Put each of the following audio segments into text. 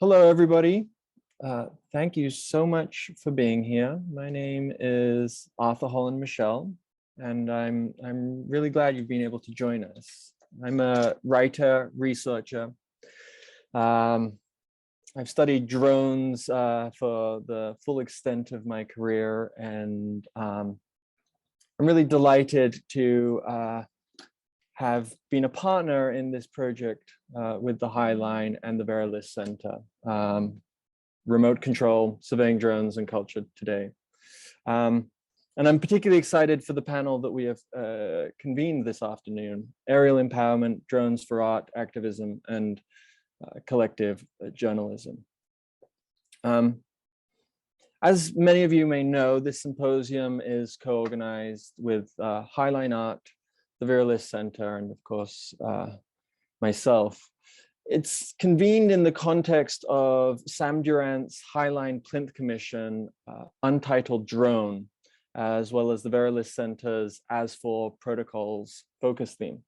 Hello, everybody. Thank you so much for being here. My name is Arthur Holland Michelle, and I'm really glad you've been able to join us. I'm a writer, researcher. I've studied drones for the full extent of my career, and I'm really delighted to have been a partner in this project with the Highline and the Verilist Center, remote control, surveying drones and culture today. And I'm particularly excited for the panel that we have convened this afternoon, Aerial Empowerment, Drones for Art, Activism, and Collective Journalism. As many of you may know, this symposium is co-organized with Highline Art, the Verilist Center, and of course, myself. It's convened in the context of Sam Durant's Highline Plinth Commission, Untitled Drone, as well as the Verilist Center's As For Protocols focus theme.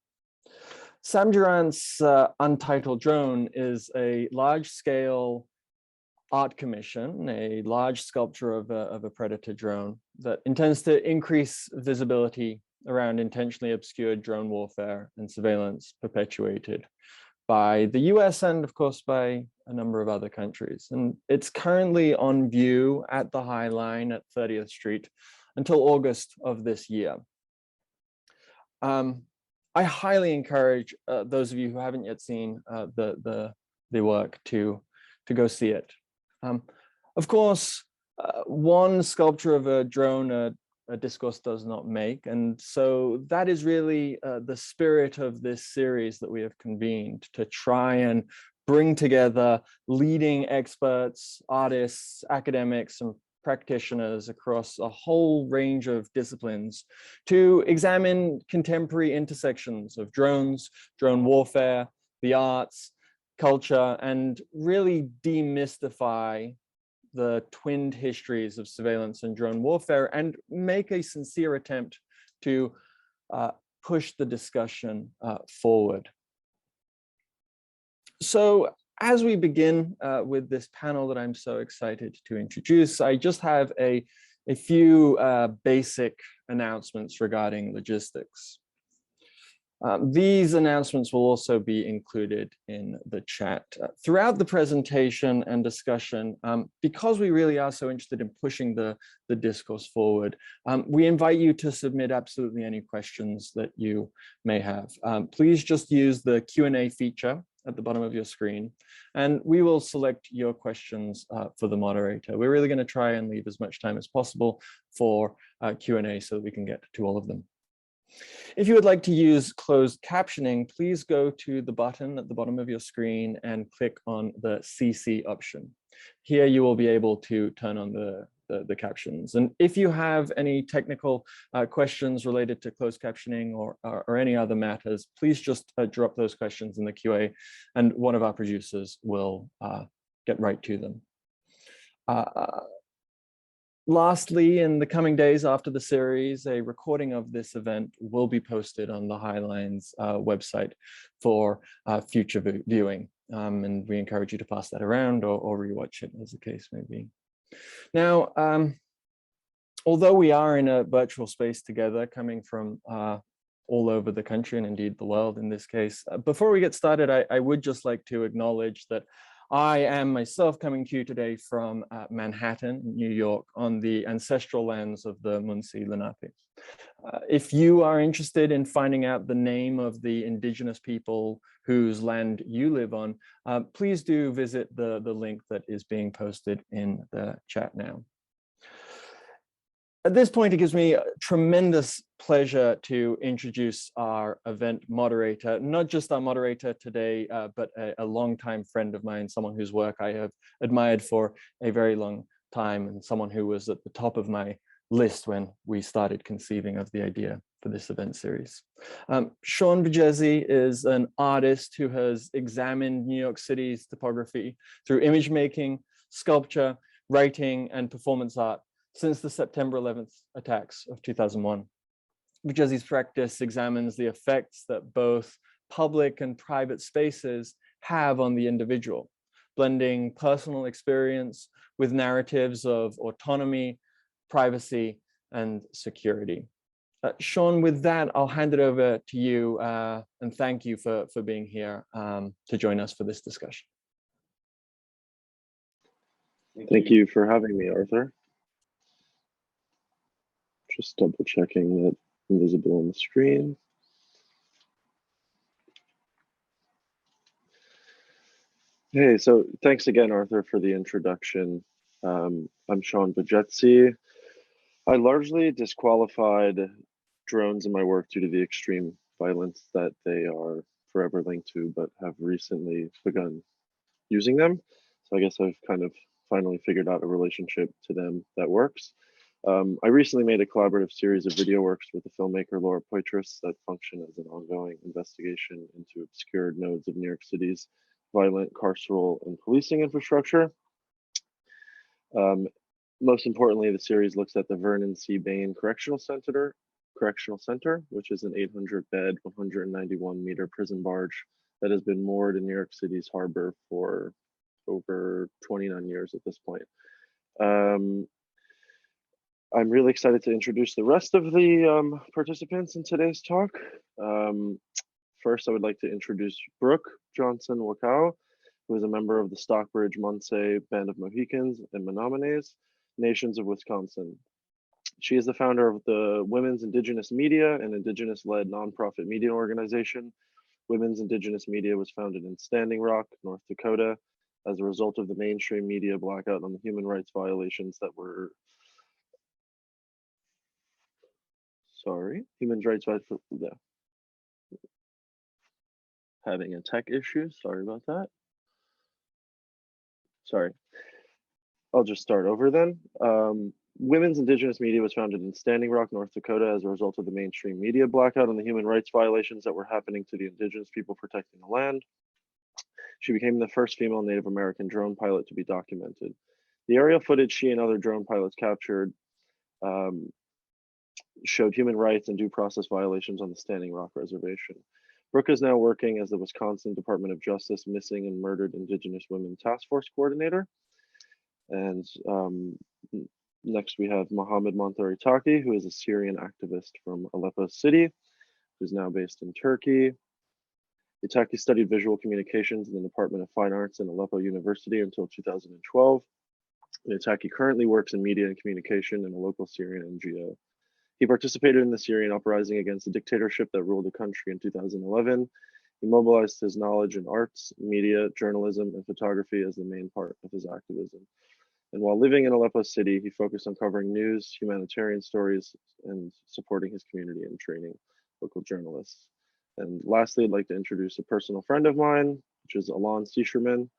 Sam Durant's Untitled Drone is a large-scale art commission, a large sculpture of a predator drone that intends to increase visibility around intentionally obscured drone warfare and surveillance perpetuated by the US and of course by a number of other countries. And it's currently on view at the Highline at 30th Street until August of this year. I highly encourage those of you who haven't yet seen the work to go see it. Of course, one sculpture of a drone, a discourse does not make. And so that is really the spirit of this series that we have convened, to try and bring together leading experts, artists, academics, and practitioners across a whole range of disciplines to examine contemporary intersections of drones, drone warfare, the arts, culture, and really demystify the twinned histories of surveillance and drone warfare and make a sincere attempt to push the discussion forward. So as we begin with this panel that I'm so excited to introduce, I just have a few basic announcements regarding logistics. These announcements will also be included in the chat. Throughout the presentation and discussion, because we really are so interested in pushing the discourse forward, we invite you to submit absolutely any questions that you may have. Please just use the Q&A feature at the bottom of your screen, and we will select your questions for the moderator. We're really going to try and leave as much time as possible for Q&A so that we can get to all of them. If you would like to use closed captioning, please go to the button at the bottom of your screen and click on the CC option. Here you will be able to turn on the captions. And if you have any technical questions related to closed captioning or any other matters, please just drop those questions in the QA and one of our producers will get right to them. Lastly, in the coming days after the series, a recording of this event will be posted on the Highline's website for future viewing. And we encourage you to pass that around or rewatch it, as the case may be. Now, although we are in a virtual space together, coming from all over the country and indeed the world in this case, before we get started, I would just like to acknowledge that I am myself coming to you today from Manhattan, New York, on the ancestral lands of the Munsee Lenape. If you are interested in finding out the name of the indigenous people whose land you live on, please do visit the link that is being posted in the chat now. At this point, it gives me a tremendous pleasure to introduce our event moderator, not just our moderator today, but a longtime friend of mine, someone whose work I have admired for a very long time, and someone who was at the top of my list when we started conceiving of the idea for this event series. Sean Vegezzi is an artist who has examined New York City's topography through image making, sculpture, writing, and performance art since the September 11th attacks of 2001. Bejesi's practice examines the effects that both public and private spaces have on the individual, blending personal experience with narratives of autonomy, privacy, and security. Sean, with that, I'll hand it over to you and thank you for being here to join us for this discussion. Thank you for having me, Arthur. Just double checking that I'm visible on the screen. Hey, so thanks again, Arthur, for the introduction. I'm Sean Vegezzi. I largely disqualified drones in my work due to the extreme violence that they are forever linked to, but have recently begun using them. So I guess I've kind of finally figured out a relationship to them that works. I recently made a collaborative series of video works with the filmmaker Laura Poitras that function as an ongoing investigation into obscured nodes of New York City's violent carceral and policing infrastructure. Most importantly, the series looks at the Vernon C. Bain Correctional Center, which is an 800-bed, 191-meter prison barge that has been moored in New York City's harbor for over 29 years at this point. I'm really excited to introduce the rest of the participants in today's talk. First, I would like to introduce Brooke Waukai, who is a member of the Stockbridge Munsee Band of Mohicans and Menominee Nations of Wisconsin. She is the founder of the Women's Indigenous Media, an Indigenous-led nonprofit media organization. Women's Indigenous Media was founded in Standing Rock, North Dakota, as a result of the mainstream media blackout on the human rights violations that were having a tech issue. Sorry about that. Sorry. I'll just start over then. Women's Indigenous Media was founded in Standing Rock, North Dakota as a result of the mainstream media blackout on the human rights violations that were happening to the Indigenous people protecting the land. She became the first female Native American drone pilot to be documented. The aerial footage she and other drone pilots captured showed human rights and due process violations on the Standing Rock Reservation. Brooke is now working as the Wisconsin Department of Justice Missing and Murdered Indigenous Women Task Force Coordinator. And next we have Manther Etaky, who is a Syrian activist from Aleppo City, who's now based in Turkey. Etaky studied visual communications in the Department of Fine Arts in Aleppo University until 2012. And Etaky currently works in media and communication in a local Syrian NGO. He participated in the Syrian uprising against the dictatorship that ruled the country in 2011. He mobilized his knowledge in arts, media, journalism, and photography as the main part of his activism. And while living in Aleppo City, he focused on covering news, humanitarian stories, and supporting his community and training local journalists. And lastly, I'd like to introduce a personal friend of mine, which is Alon Sicherman.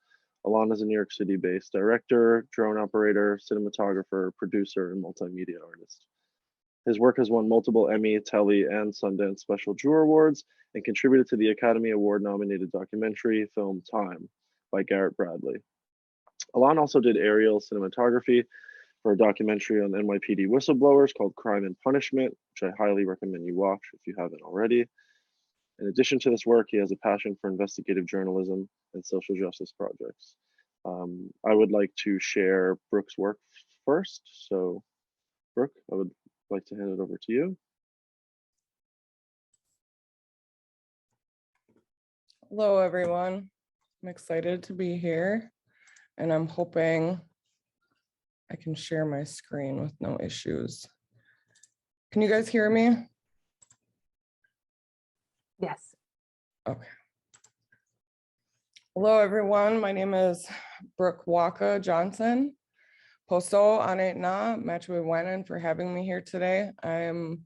Alon is a New York City-based director, drone operator, cinematographer, producer, and multimedia artist. His work has won multiple Emmy, Telly, and Sundance Special Juror Awards and contributed to the Academy Award-nominated documentary film Time by Garrett Bradley. Alon also did aerial cinematography for a documentary on NYPD whistleblowers called Crime and Punishment, which I highly recommend you watch if you haven't already. In addition to this work, he has a passion for investigative journalism and social justice projects. I would like to share Brooke's work first. So, Brooke, I would like to hand it over to you. Hello, everyone. I'm excited to be here, and I'm hoping I can share my screen with no issues. Can you guys hear me? Yes. Okay. Hello, everyone. My name is Brooke Waukau Johnson. Posto ane na Matchwe Wenan for having me here today. I am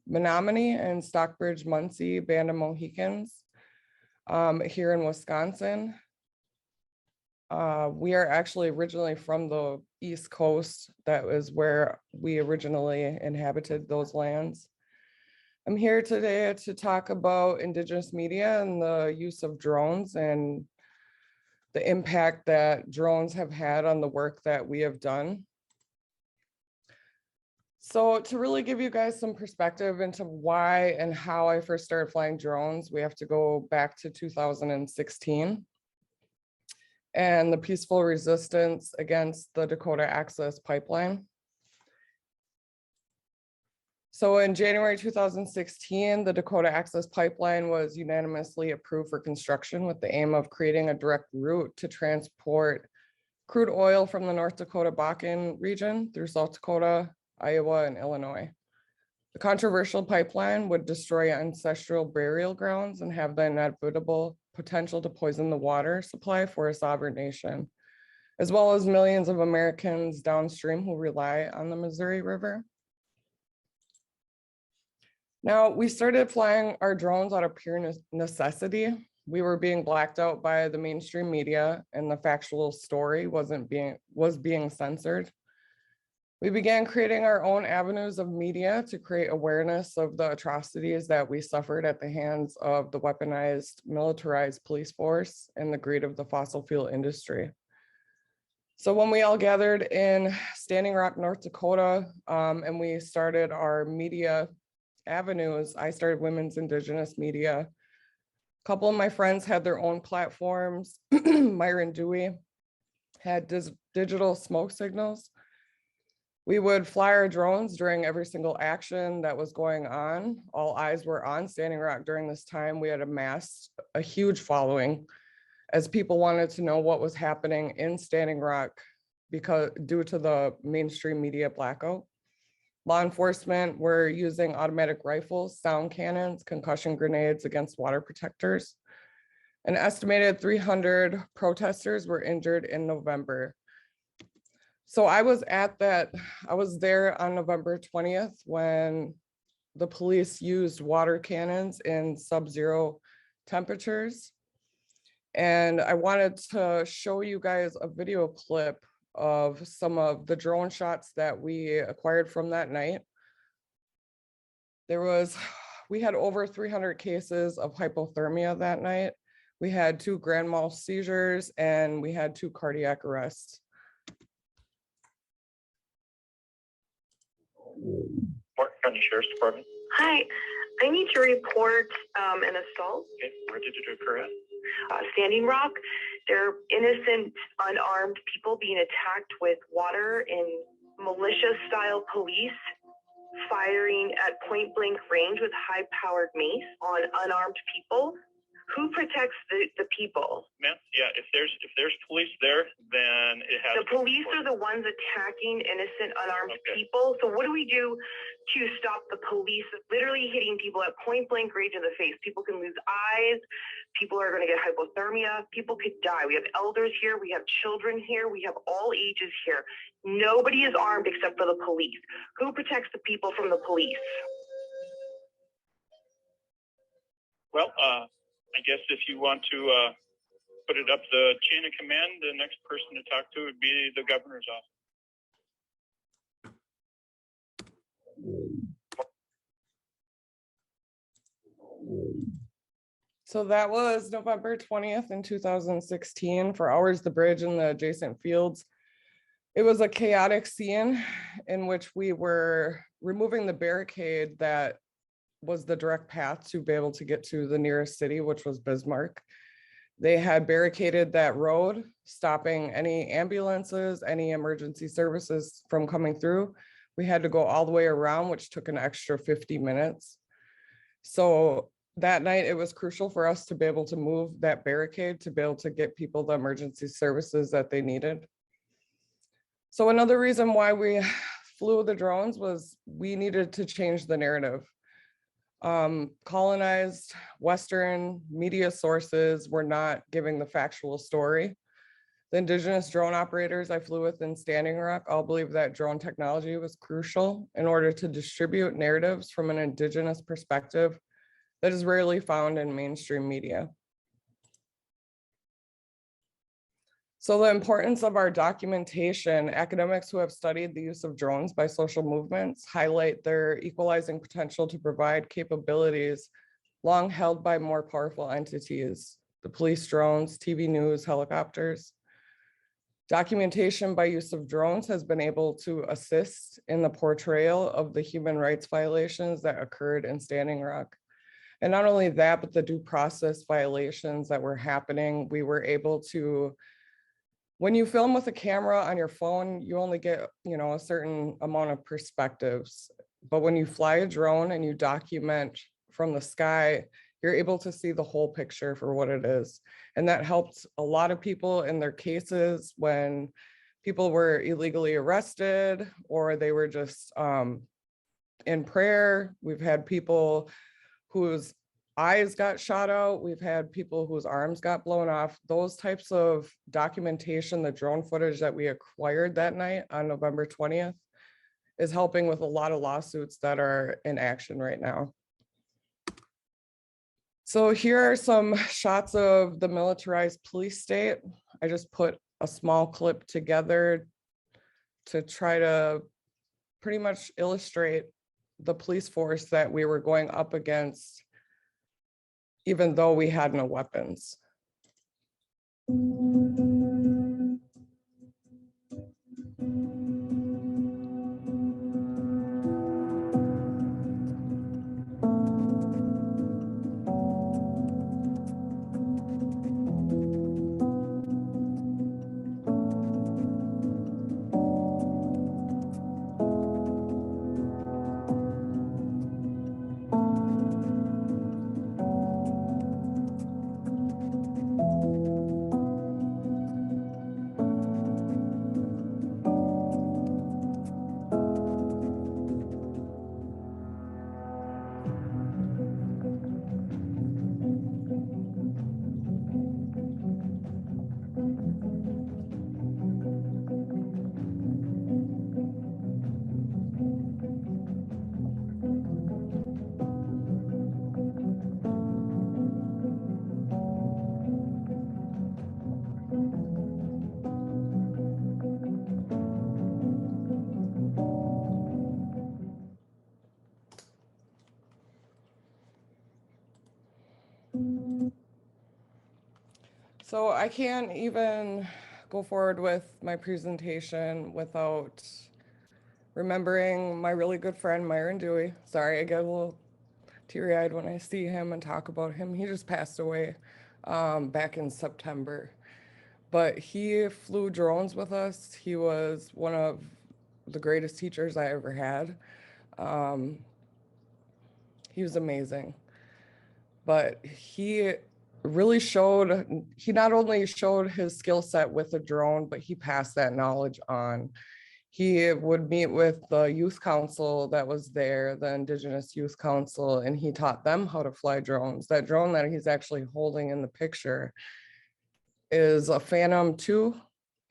Menominee and Stockbridge Munsee Band of Mohicans here in Wisconsin. We are actually originally from the East Coast. That was where we originally inhabited those lands. I'm here today to talk about Indigenous media and the use of drones and the impact that drones have had on the work that we have done. So to really give you guys some perspective into why and how I first started flying drones, we have to go back to 2016. and the peaceful resistance against the Dakota Access Pipeline. So in January 2016, the Dakota Access Pipeline was unanimously approved for construction with the aim of creating a direct route to transport crude oil from the North Dakota Bakken region through South Dakota, Iowa, and Illinois. The controversial pipeline would destroy ancestral burial grounds and have the inevitable potential to poison the water supply for a sovereign nation, as well as millions of Americans downstream who rely on the Missouri River. Now, we started flying our drones out of pure necessity. We were being blacked out by the mainstream media, and the factual story was being censored. We began creating our own avenues of media to create awareness of the atrocities that we suffered at the hands of the weaponized, militarized police force and the greed of the fossil fuel industry. So when we all gathered in Standing Rock, North Dakota, and we started our media avenues, I started Women's Indigenous Media. A couple of my friends had their own platforms. Myron Dewey had digital smoke signals. We would fly our drones during every single action that was going on. All eyes were on Standing Rock during this time. We had amassed a huge following as people wanted to know what was happening in Standing Rock due to the mainstream media blackout. Law enforcement were using automatic rifles, sound cannons, concussion grenades against water protectors. An estimated 300 protesters were injured in November. So I was there on November 20th when the police used water cannons in sub-zero temperatures. And I wanted to show you guys a video clip of some of the drone shots that we acquired from that night. We had over 300 cases of hypothermia that night. We had 2 grand mal seizures and we had 2 cardiac arrests. Martin County Sheriff's Department. Hi, I need to report an assault. Okay, where did it occur at? Standing Rock. They're innocent, unarmed people being attacked with water and militia-style police firing at point-blank range with high-powered mace on unarmed people. Who protects the people? Ma'am, yeah, if there's police there, then it has. The police are the ones attacking innocent, unarmed people. So what do we do to stop the police literally hitting people at point-blank range in the face? People can lose eyes. People are going to get hypothermia. People could die. We have elders here. We have children here. We have all ages here. Nobody is armed except for the police. Who protects the people from the police? Well, I guess if you want to put it up the chain of command, the next person to talk to would be the governor's office. So that was November 20th in 2016. For hours, the bridge and the adjacent fields. It was a chaotic scene in which we were removing the barricade that was the direct path to be able to get to the nearest city, which was Bismarck. They had barricaded that road, stopping any ambulances, any emergency services from coming through. We had to go all the way around, which took an extra 50 minutes. So that night, it was crucial for us to be able to move that barricade to be able to get people the emergency services that they needed. So another reason why we flew the drones was we needed to change the narrative. Colonized Western media sources were not giving the factual story. The Indigenous drone operators I flew with in Standing Rock all believe that drone technology was crucial in order to distribute narratives from an Indigenous perspective that is rarely found in mainstream media. So the importance of our documentation, academics who have studied the use of drones by social movements highlight their equalizing potential to provide capabilities long held by more powerful entities, the police drones, TV news, helicopters. Documentation by use of drones has been able to assist in the portrayal of the human rights violations that occurred in Standing Rock. And not only that, but the due process violations that were happening, we were able to when you film with a camera on your phone, you only get, you know, a certain amount of perspectives. But when you fly a drone and you document from the sky, you're able to see the whole picture for what it is. And that helped a lot of people in their cases when people were illegally arrested or they were just in prayer. We've had people whose eyes got shot out. We've had people whose arms got blown off. Those types of documentation, the drone footage that we acquired that night on November 20th is helping with a lot of lawsuits that are in action right now. So here are some shots of the militarized police state. I just put a small clip together to try to pretty much illustrate the police force that we were going up against, even though we had no weapons. So I can't even go forward with my presentation without remembering my really good friend, Myron Dewey. Sorry, I get a little teary-eyed when I see him and talk about him. He just passed away back in September. But he flew drones with us. He was one of the greatest teachers I ever had. He was amazing. But he really showed, he not only showed his skill set with a drone, but he passed that knowledge on. He would meet with the youth council that was there, the Indigenous Youth Council, and he taught them how to fly drones. That drone that he's actually holding in the picture is a Phantom 2,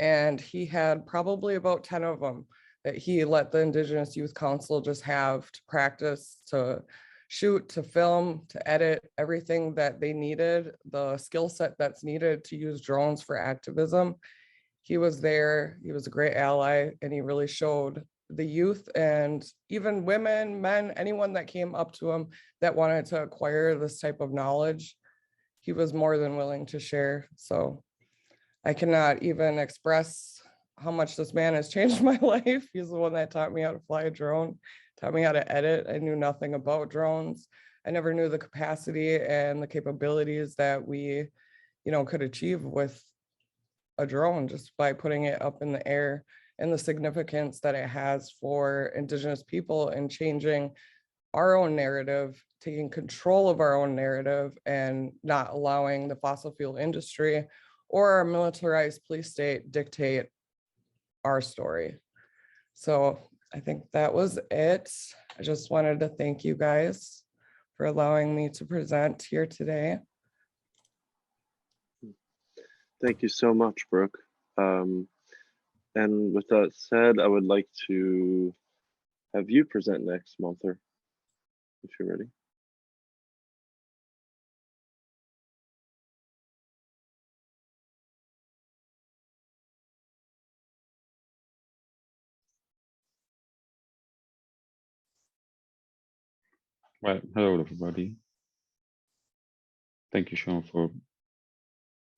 and he had probably about 10 of them that he let the Indigenous Youth Council just have to practice, to shoot, to film, to edit, everything that they needed, the skill set that's needed to use drones for activism. He was there, he was a great ally, and he really showed the youth and even women, men, anyone that came up to him that wanted to acquire this type of knowledge, he was more than willing to share. So I cannot even express how much this man has changed my life. He's the one that taught me how to fly a drone, taught me how to edit. I knew nothing about drones. I never knew the capacity and the capabilities that we, you know, could achieve with a drone just by putting it up in the air, and the significance that it has for Indigenous people and changing our own narrative, taking control of our own narrative and not allowing the fossil fuel industry or our militarized police state dictate our story. So I think that was it. I just wanted to thank you guys for allowing me to present here today. Thank you so much, Brooke. And with that said, I would like to have you present next, Monther, if you're ready. Right. Hello, everybody. Thank you, Sean, for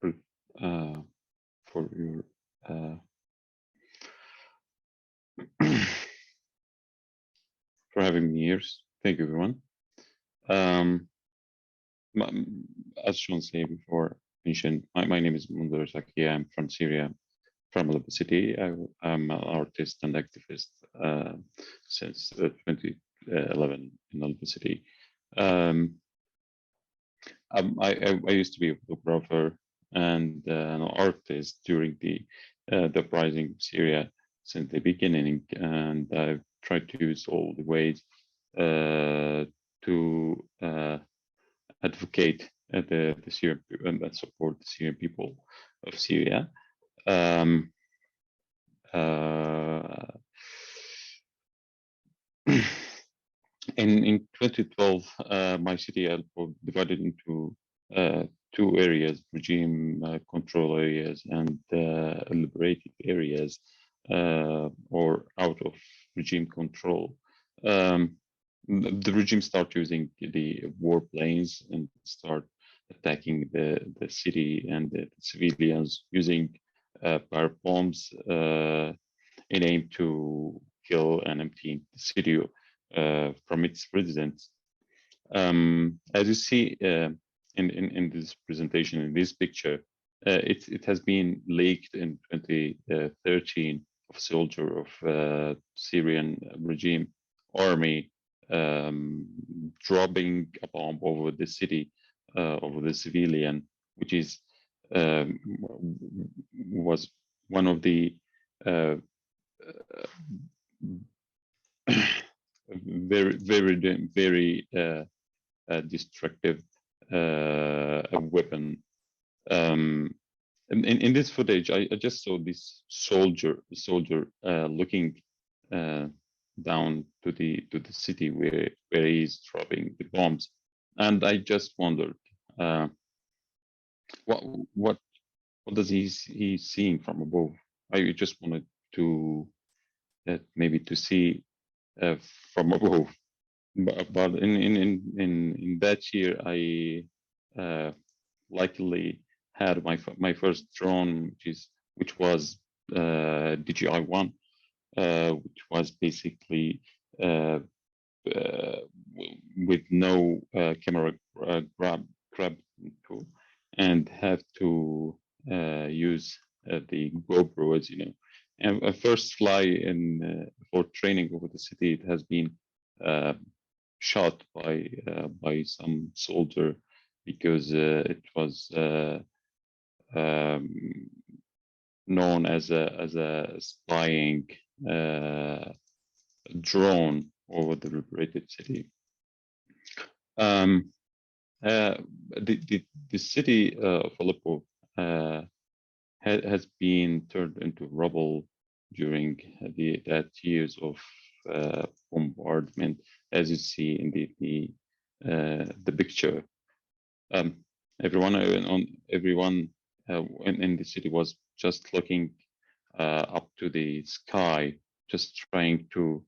your for having me here. Thank you, everyone. As Sean said before, mentioned, my name is Monther Etaky. I'm from Syria. from Aleppo City. I'm an artist and activist since 2011 in Aleppo City. I used to be a photographer and an artist during the uprising of Syria since the beginning, and I've tried to use all the ways to advocate the Syrian and support the Syrian people of Syria. In 2012, my city Aleppo divided into two areas: regime control areas and liberated areas, or out of regime control. The regime start using the warplanes and start attacking the city and the civilians using power bombs in aim to kill and empty the city from its residents. As you see in this presentation, in this picture, it has been leaked in 2013 of a soldier of Syrian regime army dropping a bomb over the city, over the civilian, which is was one of the very destructive weapon. In this footage, I just saw this soldier looking down to the city where he's dropping the bombs, and I just wondered what does he seeing from above? I just wanted to maybe to see from above, but in that year I luckily had my first drone, which was DJI-1, which was basically with no camera grab tool, and have to use the GoPro, as you know. And a first fly in for training over the city, it has been shot by some soldier because it was known as a spying drone over the liberated city. The city of Aleppo has been turned into rubble during that years of bombardment, as you see in the picture. Everyone in the city was just looking up to the sky, just trying to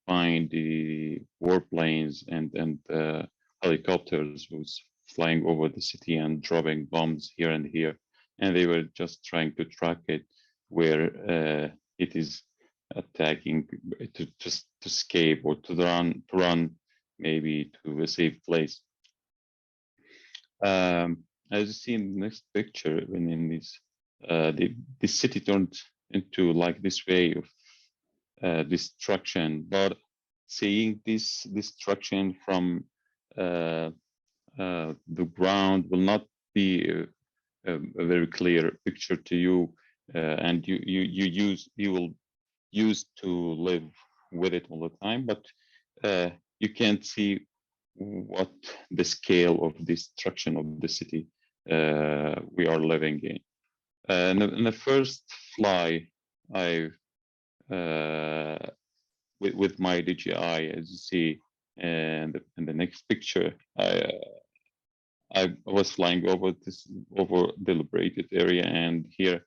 find the warplanes and helicopters who's flying over the city and dropping bombs here and here, and they were just trying to track it where it is attacking, to just to escape or to run maybe to a safe place. As you see in the next picture, when in this the city turned into like this way of destruction, but seeing this destruction from the ground will not be a very clear picture to you, and you will use to live with it all the time, but you can't see what the scale of destruction of the city we are living in. In the first fly, I with my DJI, as you see, and in the next picture, I was flying over the liberated area, and here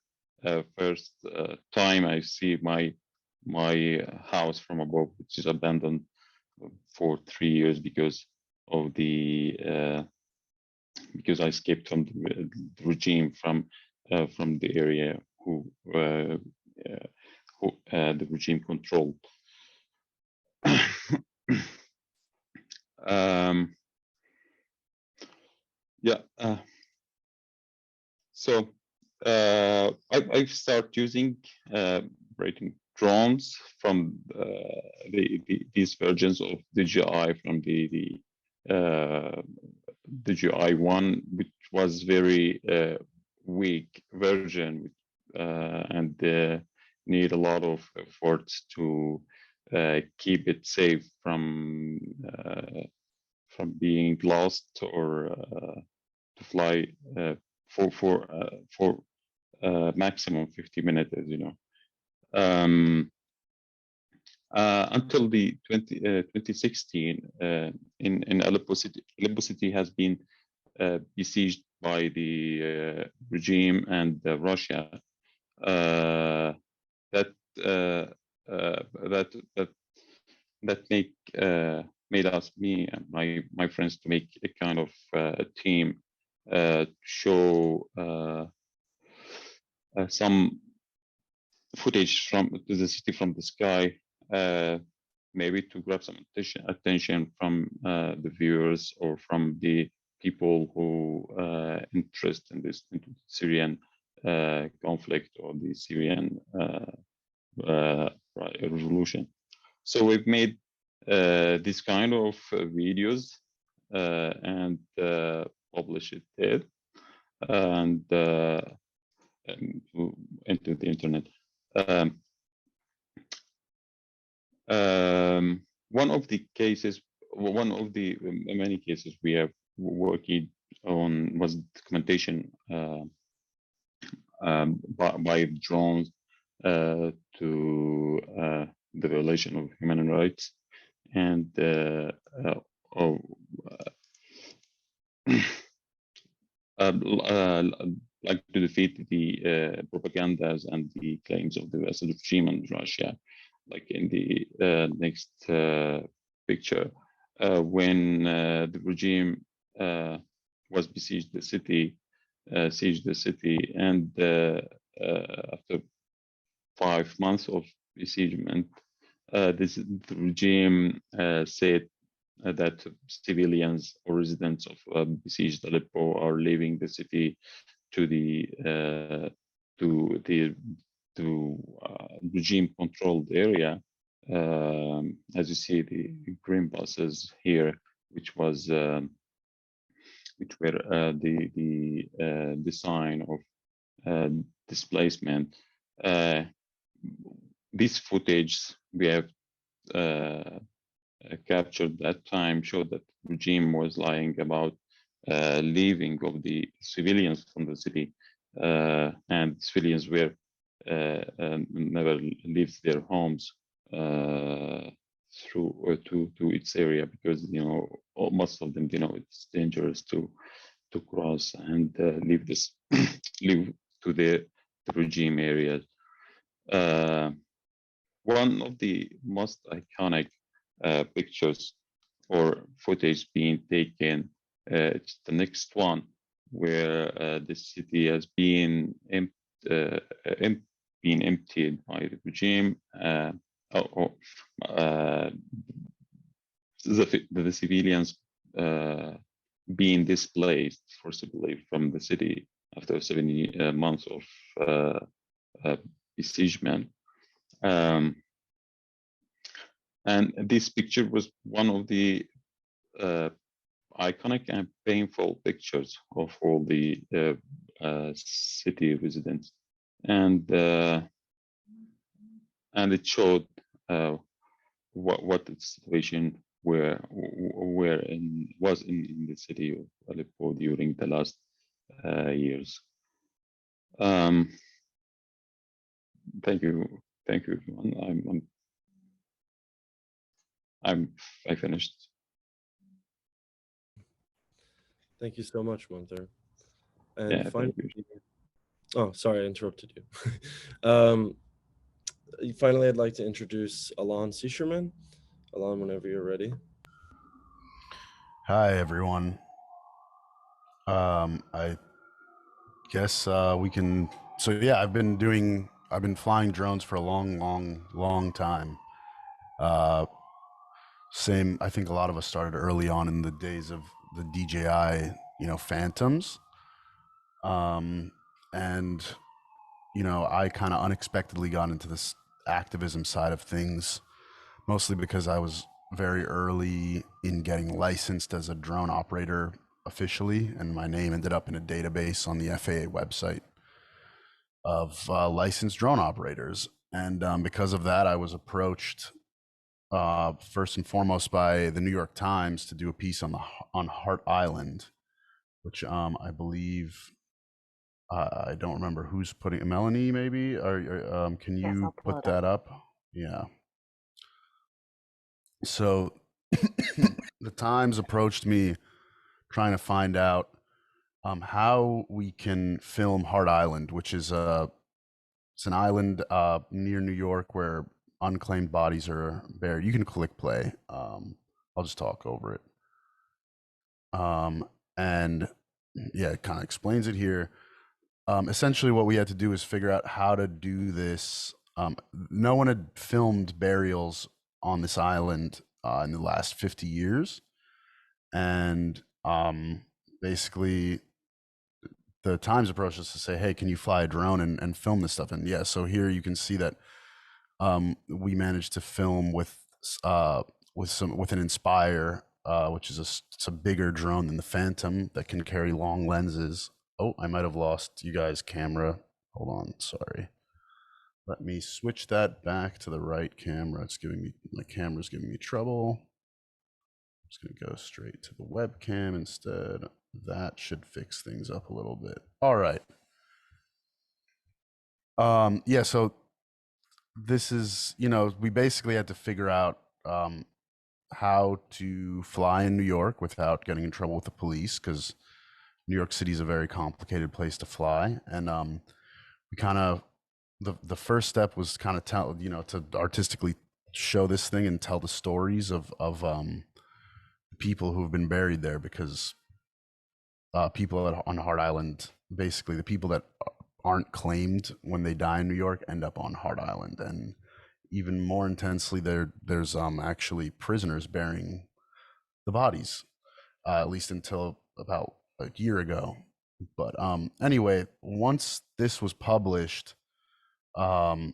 first time I see my house from above, which is abandoned for 3 years because of the because I escaped from the regime from the area who the regime controlled. Yeah. So I've started using operating drones from these versions of DJI from the DJI one, which was very weak version and need a lot of efforts to keep it safe from being lost or to fly for maximum 50 minutes, as you know. Until the 2016, in Aleppo City has been besieged by the regime and Russia. That made us, me and my friends, to make a kind of team to show some footage from the city from the sky, maybe to grab some attention from the viewers or from the people who interest in this into the Syrian conflict or the Syrian revolution. So we've made this kind of videos and publish it there and into the internet. One of the many cases we have working on was documentation by drones to the violation of human rights and like to defeat the propagandas and the claims of the Assad regime and Russia. Like in the next picture, when the regime was besieged the city, and after 5 months of besiegement, the regime said that civilians or residents of besieged Aleppo are leaving the city to the regime-controlled area. As you see, the green buses here, which were the sign of displacement. This footage we have captured that time showed that the regime was lying about leaving of the civilians from the city, and civilians were never leaves their homes through or to its area, because most of them it's dangerous to cross and leave leave to the regime areas. One of the most iconic pictures or footage being taken, it's the next one, where the city has been emptied by the regime. The civilians being displaced forcibly from the city after 70 months of besiegement. And this picture was one of the iconic and painful pictures of all the city residents, and it showed what the situation was in the city of Aleppo during the last years. Thank you, everyone. I finished. Thank you so much, Monther. And Yeah, finally, oh, sorry, I interrupted you. Finally, I'd like to introduce Alon Sicherman. Alon, whenever you're ready. Hi, everyone. I guess we can. So yeah, I've been flying drones for a long time. Same, I think a lot of us started early on in the days of the DJI, Phantoms. and you know, I kind of unexpectedly got into this activism side of things, mostly because I was very early in getting licensed as a drone operator officially, and my name ended up in a database on the FAA website of licensed drone operators. And because of that, I was approached first and foremost by the New York Times to do a piece on Hart Island, which I believe I don't remember who's putting it. Melanie, maybe, or can Yes, you I'll pull put it up. that up? Yeah. So the Times approached me trying to find out how we can film Hart Island, which is it's an island near New York where unclaimed bodies are buried. You can click play. I'll just talk over it. And yeah, it kind of explains it here. Essentially, what we had to do is figure out how to do this. No one had filmed burials on this island in the last 50 years. And basically, the Times approached us to say, hey, can you fly a drone and film this stuff? And yeah, so here you can see that we managed to film with an Inspire, which is it's a bigger drone than the Phantom that can carry long lenses. Oh, I might have lost you guys' camera. Hold on, sorry. Let me switch that back to the right camera. My camera's giving me trouble. I'm just gonna go straight to the webcam instead. That should fix things up a little bit. All right. Yeah, so this is, you know, we basically had to figure out how to fly in New York without getting in trouble with the police, because New York City is a very complicated place to fly. And we kind of, the first step was kind of to artistically show this thing and tell the stories of people who have been buried there, because people on Hart Island, basically the people that aren't claimed when they die in New York end up on Hart Island. And even more intensely, there's actually prisoners burying the bodies, at least until about a year ago. But anyway, once this was published, they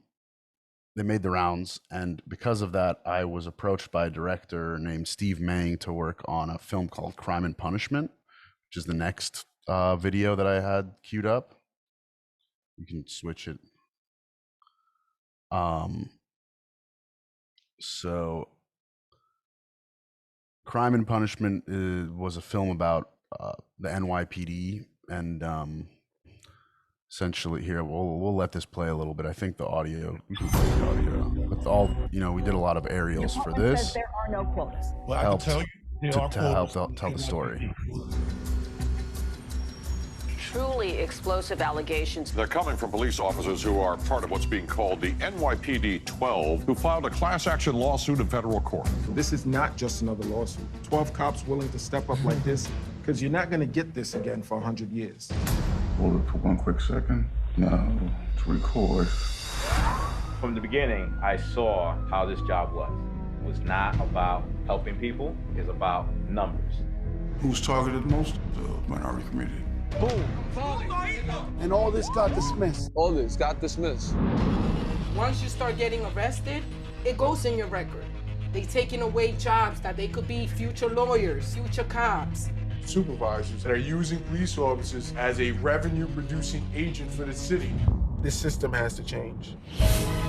made the rounds, and because of that, I was approached by a director named Steve Mang to work on a film called Crime and Punishment, which is the next video that I had queued up. You can switch it. So Crime and Punishment was a film about the NYPD, and essentially here we'll let this play a little bit. I think the audio, we can play the audio. With all, you know, we did a lot of aerials for this. There are no quotas. Well, I can tell you, to help tell the story. Truly explosive allegations. They're coming from police officers who are part of what's being called the NYPD 12, who filed a class action lawsuit in federal court. This is not just another lawsuit. 12 cops willing to step up like this, because you're not going to get this again for 100 years. Hold it for one quick second. Now, to record. From the beginning, I saw how this job was. It was not about helping people, it's about numbers. Who's targeted most? The minority community. Boom. And all this got dismissed. All this got dismissed. Once you start getting arrested, it goes in your record. They taking away jobs that they could be future lawyers, future cops. Supervisors that are using police officers as a revenue-producing agent for the city. This system has to change.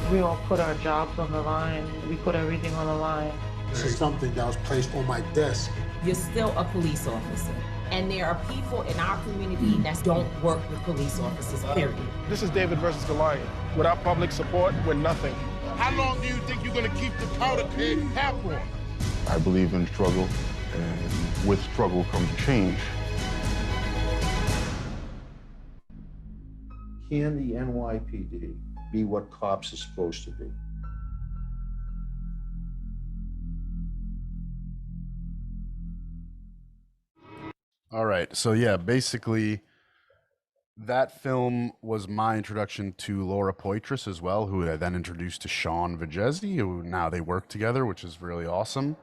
We all put our jobs on the line. We put everything on the line. This is something that was placed on my desk. You're still a police officer. And there are people in our community that don't work with police officers, period. This is David versus Goliath. Without public support, we're nothing. How long do you think you're gonna keep the powder keg hat on? I believe in struggle, and with struggle comes change. Can the NYPD be what cops are supposed to be? All right, so yeah, basically that film was my introduction to Laura Poitras as well, who I then introduced to Sean Vegezzi, who now they work together, which is really awesome.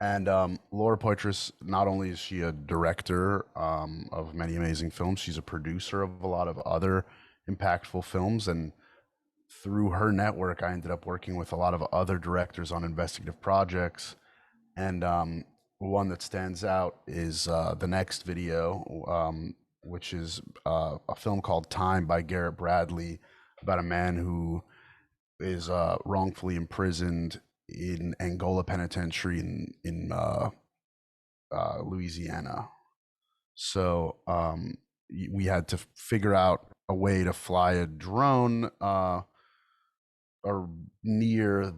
And Laura Poitras, not only is she a director of many amazing films, she's a producer of a lot of other impactful films. And through her network, I ended up working with a lot of other directors on investigative projects. And one that stands out is the next video, which is a film called Time by Garrett Bradley, about a man who is wrongfully imprisoned in Angola Penitentiary in Louisiana. So we had to figure out a way to fly a drone or near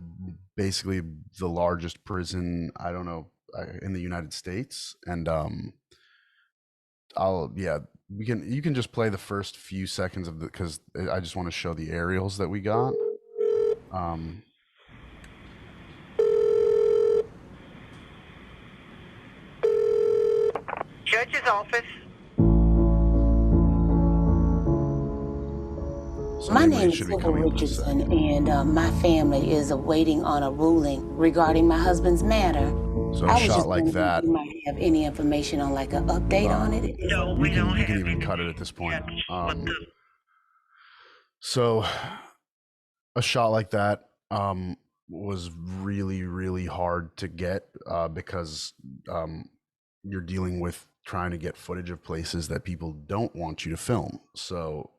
basically the largest prison, I don't know, in the United States. And you can just play the first few seconds of because I just want to show the aerials that we got. Judge's office. So My anyway, name is Silver Richardson, and my family is awaiting on a ruling regarding my husband's matter. So I a was shot just like wondering that. if you might have any information on like an update on it. No, we don't You have can even any. cut it at this point. What the? So a shot like that was really, really hard to get because you're dealing with trying to get footage of places that people don't want you to film. So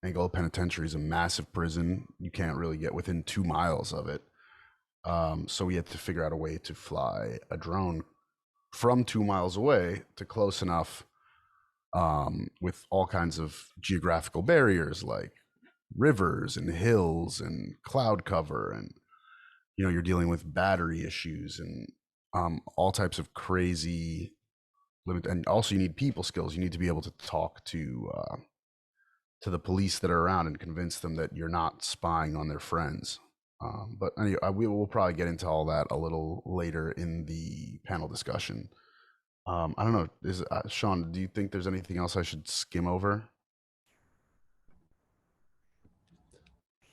Angola Penitentiary is a massive prison. You can't really get within 2 miles of it. So we had to figure out a way to fly a drone from 2 miles away to close enough with all kinds of geographical barriers like rivers and hills and cloud cover, and you're dealing with battery issues and all types of crazy limit. And also you need people skills. You need to be able to talk to the police that are around and convince them that you're not spying on their friends. But anyway, we will probably get into all that a little later in the panel discussion. I don't know, Sean, do you think there's anything else I should skim over?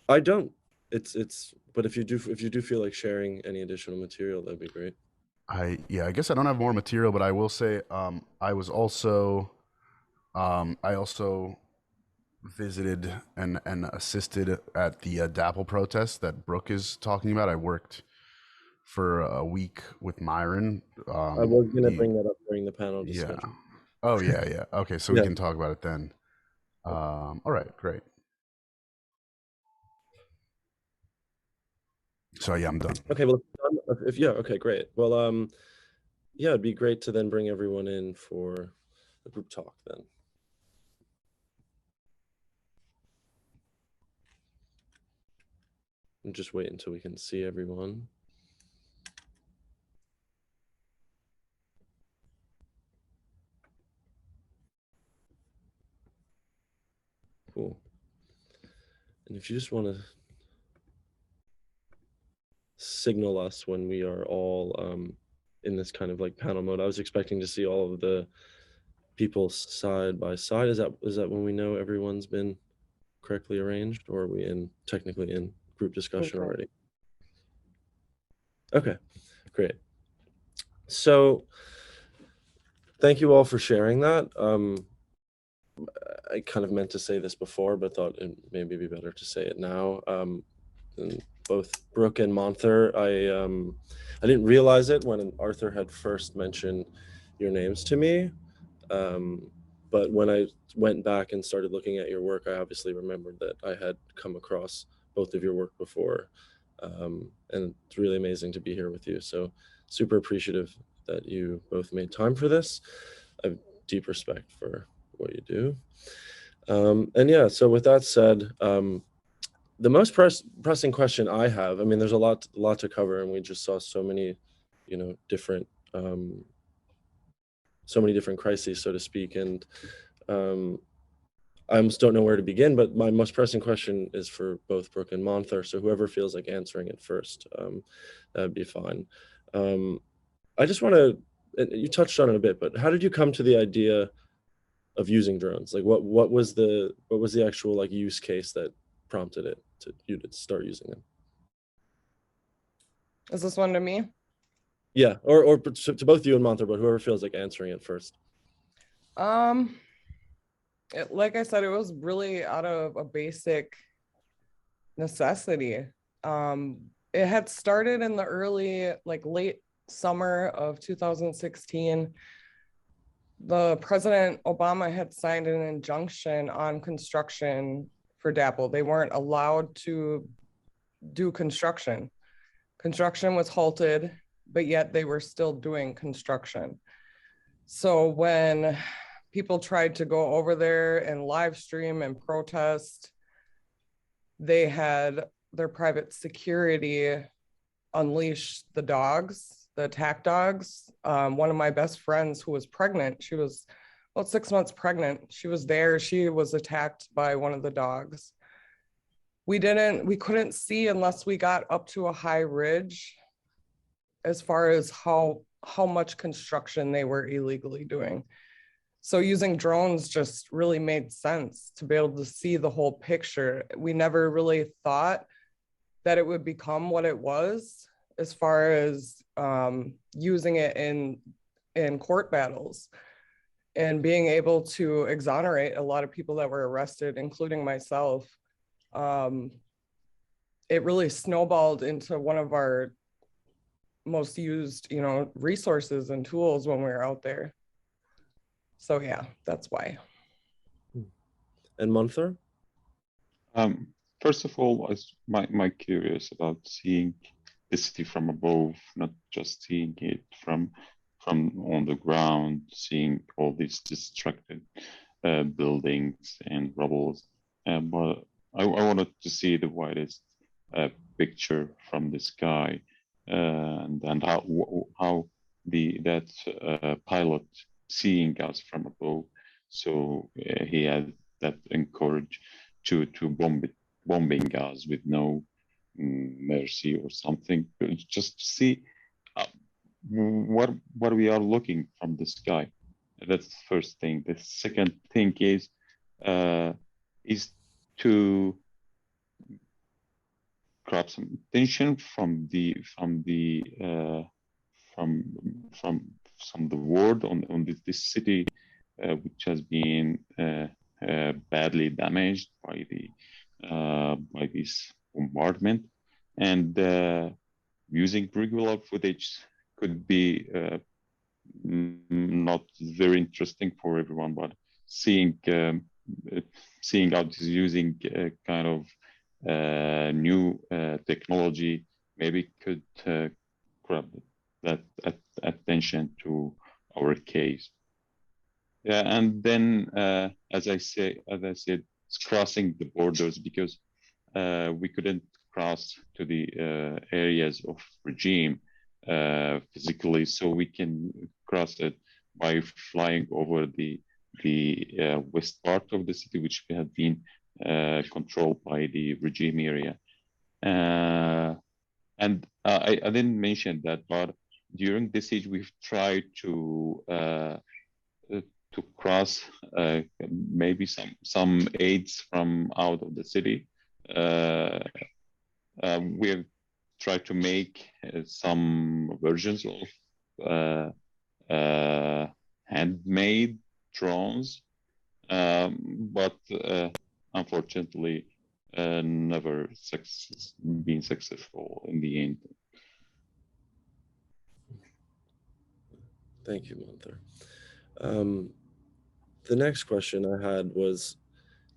I don't. But if you do feel like sharing any additional material, that'd be great. I guess I don't have more material, but I will say I also visited and assisted at the DAPL protest that Brooke is talking about. I worked for a week with Myron. I was gonna bring that up during the panel discussion. Yeah. Oh yeah. Okay, so we can talk about it then. All right, great. So yeah, I'm done. Okay, well, okay, great. Well, yeah, it'd be great to then bring everyone in for a group talk then. And just wait until we can see everyone. Cool. And if you just want to signal us when we are all in this kind of like panel mode. I was expecting to see all of the people side by side. Is that when we know everyone's been correctly arranged, or are we technically in group discussion already? Okay, great. So thank you all for sharing that. I kind of meant to say this before, but thought it maybe be better to say it now. And both Brooke and Monther, I didn't realize it when Arthur had first mentioned your names to me. But when I went back and started looking at your work, I obviously remembered that I had come across both of your work before. And it's really amazing to be here with you. So super appreciative that you both made time for this. I have deep respect for what you do. And yeah, so with that said, the most pressing question I have, I mean, there's a lot to cover, and we just saw so many, different, crises, so to speak. And I almost don't know where to begin, but my most pressing question is for both Brooke and Monther. So whoever feels like answering it first, that'd be fine. I just want to, you touched on it a bit, but how did you come to the idea of using drones? Like what was the actual like use case that prompted it to start using them? Is this one to me? Yeah, or to both you and Monther, but whoever feels like answering it first. Like I said, it was really out of a basic necessity. It had started in the early, like late summer of 2016. The President Obama had signed an injunction on construction for DAPL. They weren't allowed to do construction. Construction was halted, but yet they were still doing construction. So when people tried to go over there and live stream and protest, they had their private security unleash the dogs, the attack dogs. One of my best friends who was pregnant, she was about 6 months pregnant. She was there, she was attacked by one of the dogs. We couldn't see unless we got up to a high ridge as far as how much construction they were illegally doing. So using drones just really made sense to be able to see the whole picture. We never really thought that it would become what it was as far as using it in court battles and being able to exonerate a lot of people that were arrested, including myself. It really snowballed into one of our most used, resources and tools when we were out there. So yeah, that's why. And Monther? First of all, my curious about seeing the city from above, not just seeing it from on the ground, seeing all these destructed buildings and rubbles. But I wanted to see the widest picture from the sky, and how that pilot seeing us from above. So he had that encourage to bombing us with no mercy or something, just to see what we are looking from the sky. That's the first thing. The second thing is to grab some attention from the world on this city, which has been badly damaged by this bombardment, and using regular footage could be not very interesting for everyone, but seeing out using kind of new technology maybe could grab that attention to our case. Yeah, and then as I said, it's crossing the borders, because we couldn't cross to the areas of regime physically, so we can cross it by flying over the west part of the city, which had been controlled by the regime area. And I didn't mention that, but during this siege, we've tried to cross maybe some aids from out of the city. We have tried to make some versions of handmade drones, but unfortunately never been successful in the end. Thank you, Monther. The next question I had was,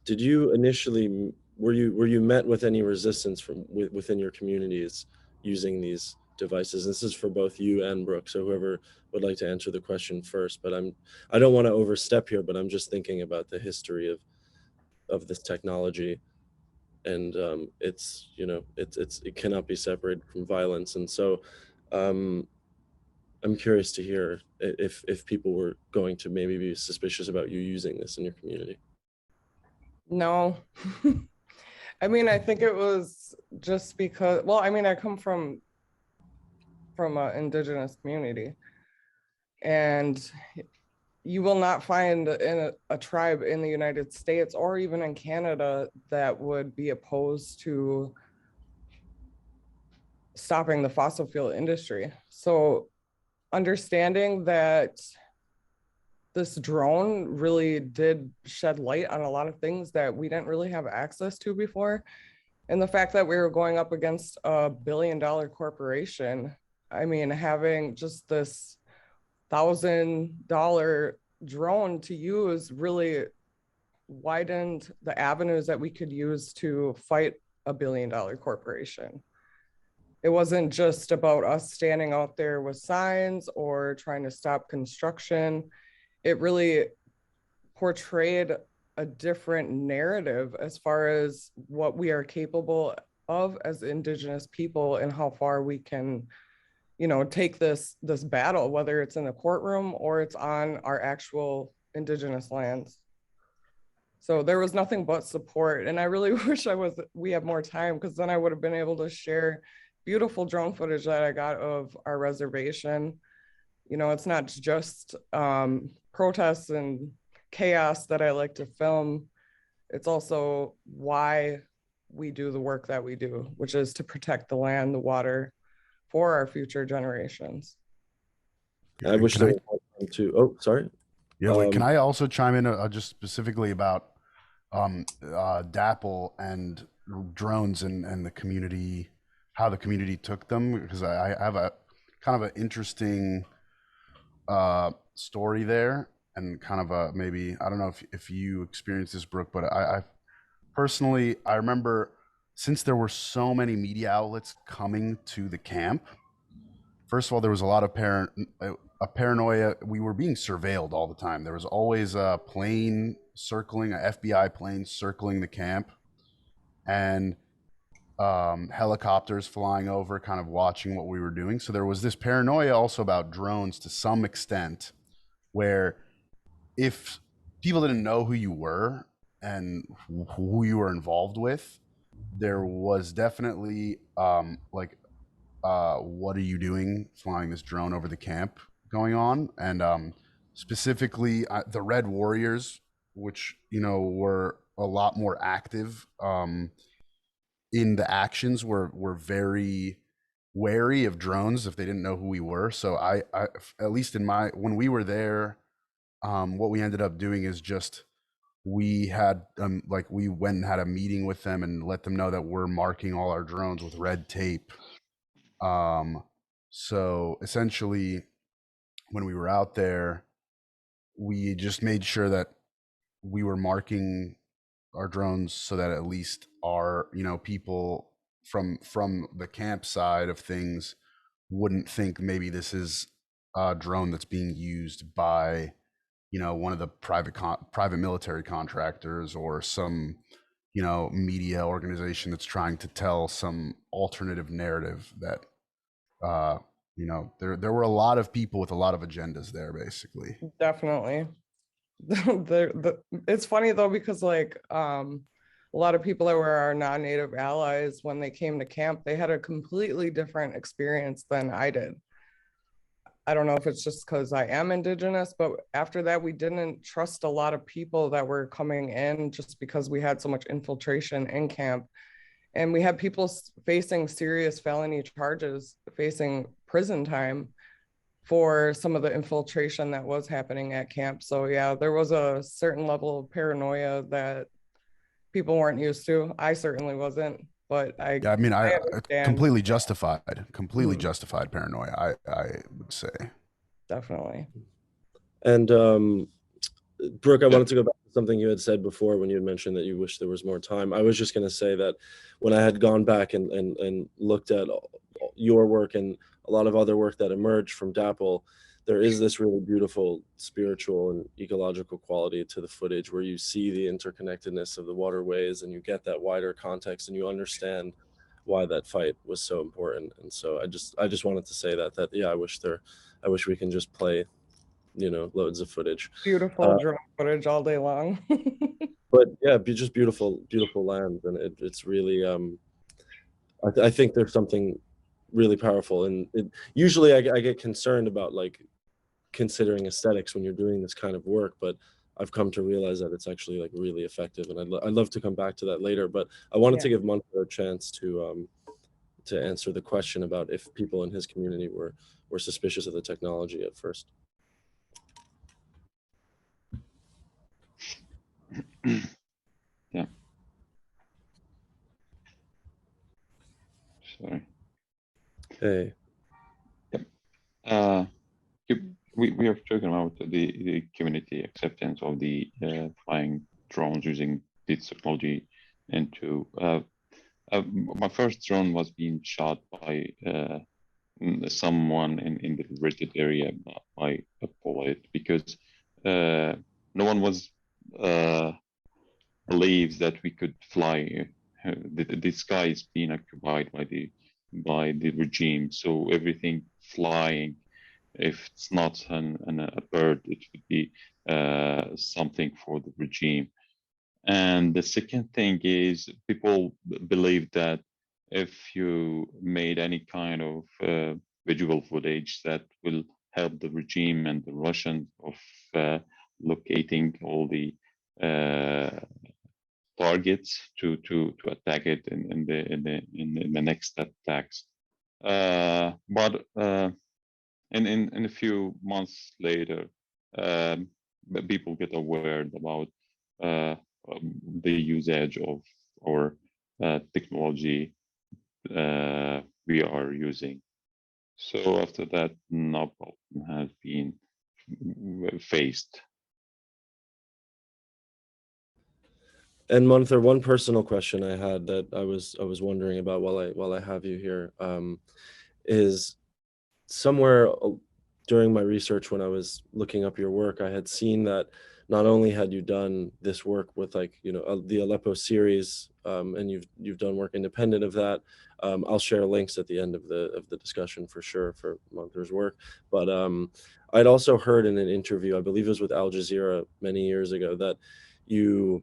did you initially, were you met with any resistance from within your communities using these devices? This is for both you and Brooke, so whoever would like to answer the question first, but I don't want to overstep here, but I'm just thinking about the history of this technology, and it cannot be separated from violence. And so I'm curious to hear if people were going to maybe be suspicious about you using this in your community. No. I mean, I think it was just because, well, I mean, I come from an Indigenous community, and you will not find in a tribe in the United States or even in Canada that would be opposed to stopping the fossil fuel industry. So understanding that this drone really did shed light on a lot of things that we didn't really have access to before. And the fact that we were going up against a $1 billion corporation, I mean, having just this $1,000 drone to use really widened the avenues that we could use to fight a $1 billion corporation. It wasn't just about us standing out there with signs or trying to stop construction. It really portrayed a different narrative as far as what we are capable of as Indigenous people and how far we can, you know, take this battle, whether it's in the courtroom or it's on our actual Indigenous lands. So there was nothing but support. And I really wish we had more time, because then I would have been able to share beautiful drone footage that I got of our reservation. You know, it's not just protests and chaos that I like to film. It's also why we do the work that we do, which is to protect the land, the water for our future generations. I wish there was more time to, oh, sorry. Yeah, wait, can I also chime in just specifically about DAPL and drones and the community, how the community took them? Because I have a kind of an interesting story there, and kind of a, maybe, I don't know if you experienced this, Brooke, but I personally, I remember, since there were so many media outlets coming to the camp, first of all, there was a lot of paranoia. We were being surveilled all the time. There was always a plane circling, an FBI plane circling the camp, and helicopters flying over, kind of watching what we were doing. So there was this paranoia also about drones to some extent, where if people didn't know who you were and who you were involved with, there was definitely what are you doing flying this drone over the camp going on. And specifically the Red Warriors, which, you know, were a lot more active in the actions, were very wary of drones if they didn't know who we were. So I at least when we were there, what we ended up doing is just, we had we went and had a meeting with them and let them know that we're marking all our drones with red tape. So essentially, when we were out there, we just made sure that we were marking our drones so that at least our, you know, people from the camp side of things wouldn't think maybe this is a drone that's being used by, you know, one of the private military contractors or some, you know, media organization that's trying to tell some alternative narrative that, you know, there were a lot of people with a lot of agendas there, basically. Definitely. It's funny though, because like a lot of people that were our non-native allies, when they came to camp, they had a completely different experience than I did. I don't know if it's just because I am Indigenous, but after that, we didn't trust a lot of people that were coming in, just because we had so much infiltration in camp. And we had people facing serious felony charges, facing prison time for some of the infiltration that was happening at camp. So yeah, there was a certain level of paranoia that people weren't used to. I certainly wasn't, but I completely justified justified paranoia, I would say. Definitely. And Brooke, I wanted to go back to something you had said before when you had mentioned that you wish there was more time. I was just going to say that when I had gone back and looked at your work and a lot of other work that emerged from DAPL, there is this really beautiful spiritual and ecological quality to the footage, where you see the interconnectedness of the waterways and you get that wider context and you understand why that fight was so important. And so I just wanted to say that yeah, I wish we can just play, you know, loads of footage. Beautiful drone footage all day long. But yeah, just beautiful land, and it's really I think there's something really powerful, and usually I get concerned about like considering aesthetics when you're doing this kind of work, but I've come to realize that it's actually like really effective, and I'd love to come back to that later. But I wanted to give Monther a chance to answer the question about if people in his community were were suspicious of the technology at first. Yeah. Sorry. Hey. Yep. We are talking about the community acceptance of the flying drones using this technology into my first drone was being shot by someone in the rigid area by a bullet because no one was believes that we could fly. The sky is being occupied by the regime, so everything flying. If it's not a bird, it would be something for the regime. And the second thing is people believe that if you made any kind of visual footage that will help the regime and the Russians of locating all the targets to attack it in the next attacks. But in a few months later, people get aware about the usage of our technology we are using. So after that, no problem has been faced. And Monther, one personal question I had that I was wondering about while I have you here is somewhere during my research when I was looking up your work, I had seen that not only had you done this work with the Aleppo series, and you've done work independent of that. I'll share links at the end of the discussion for sure for Monther's work. But I'd also heard in an interview, I believe it was with Al Jazeera many years ago, that you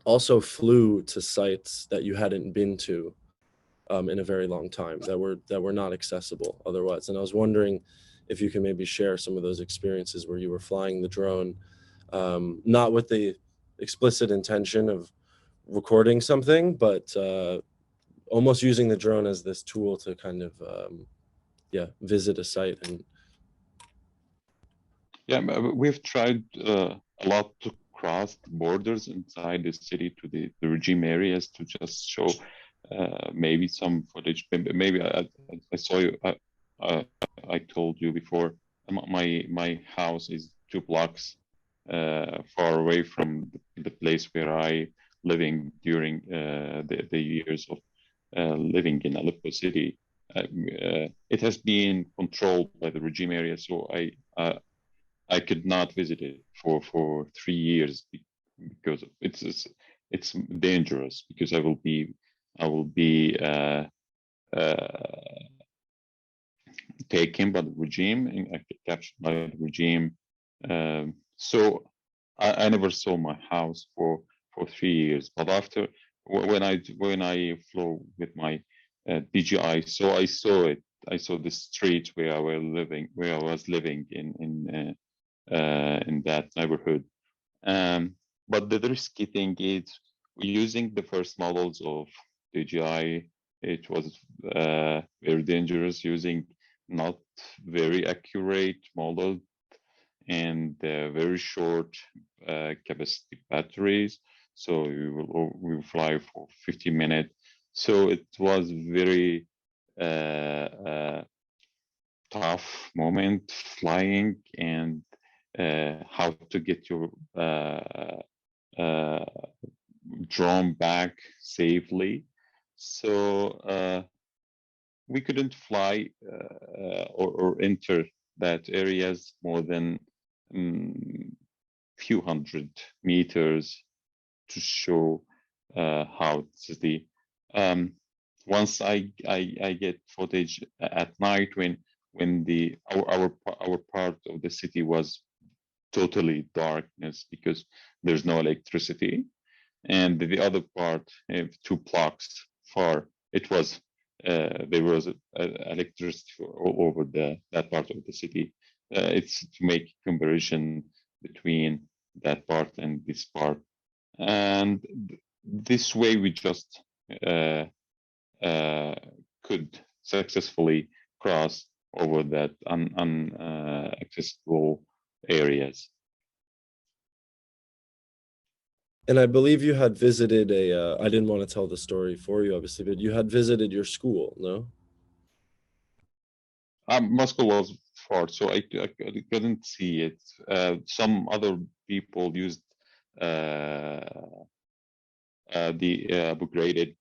also flew to sites that you hadn't been to in a very long time that were not accessible otherwise. And I was wondering if you can maybe share some of those experiences where you were flying the drone, not with the explicit intention of recording something, but almost using the drone as this tool to kind of visit a site. And yeah, we've tried a lot to cross the borders inside the city to the regime areas to just show maybe some footage. Maybe I saw you. I told you before. My house is 2 blocks far away from the place where I living during the years of living in Aleppo city. It has been controlled by the regime area, so I could not visit it for 3 years because it's dangerous because I will be taken by the regime and captured by the regime. So I never saw my house for 3 years. But after when I flew with my DJI, so I saw it. I saw the street where I was living in that neighborhood. But the risky thing is using the first models of DJI. It was very dangerous using not very accurate model and very short capacity batteries. So we will fly for 50 minutes. So it was very tough moment flying and how to get your drone back safely. So we couldn't fly or enter that areas more than few hundred meters to show how it's the once I get footage at night when our part of the city was totally darkness because there's no electricity, and the other part 2 blocks far it was there was electricity all over that part of the city. It's to make comparison between that part and this part, and this way we just could successfully cross over that unaccessible areas. And I believe you had visited I didn't want to tell the story for you, obviously, but you had visited your school, no? Moscow was far, so I couldn't see it. Some other people used the upgraded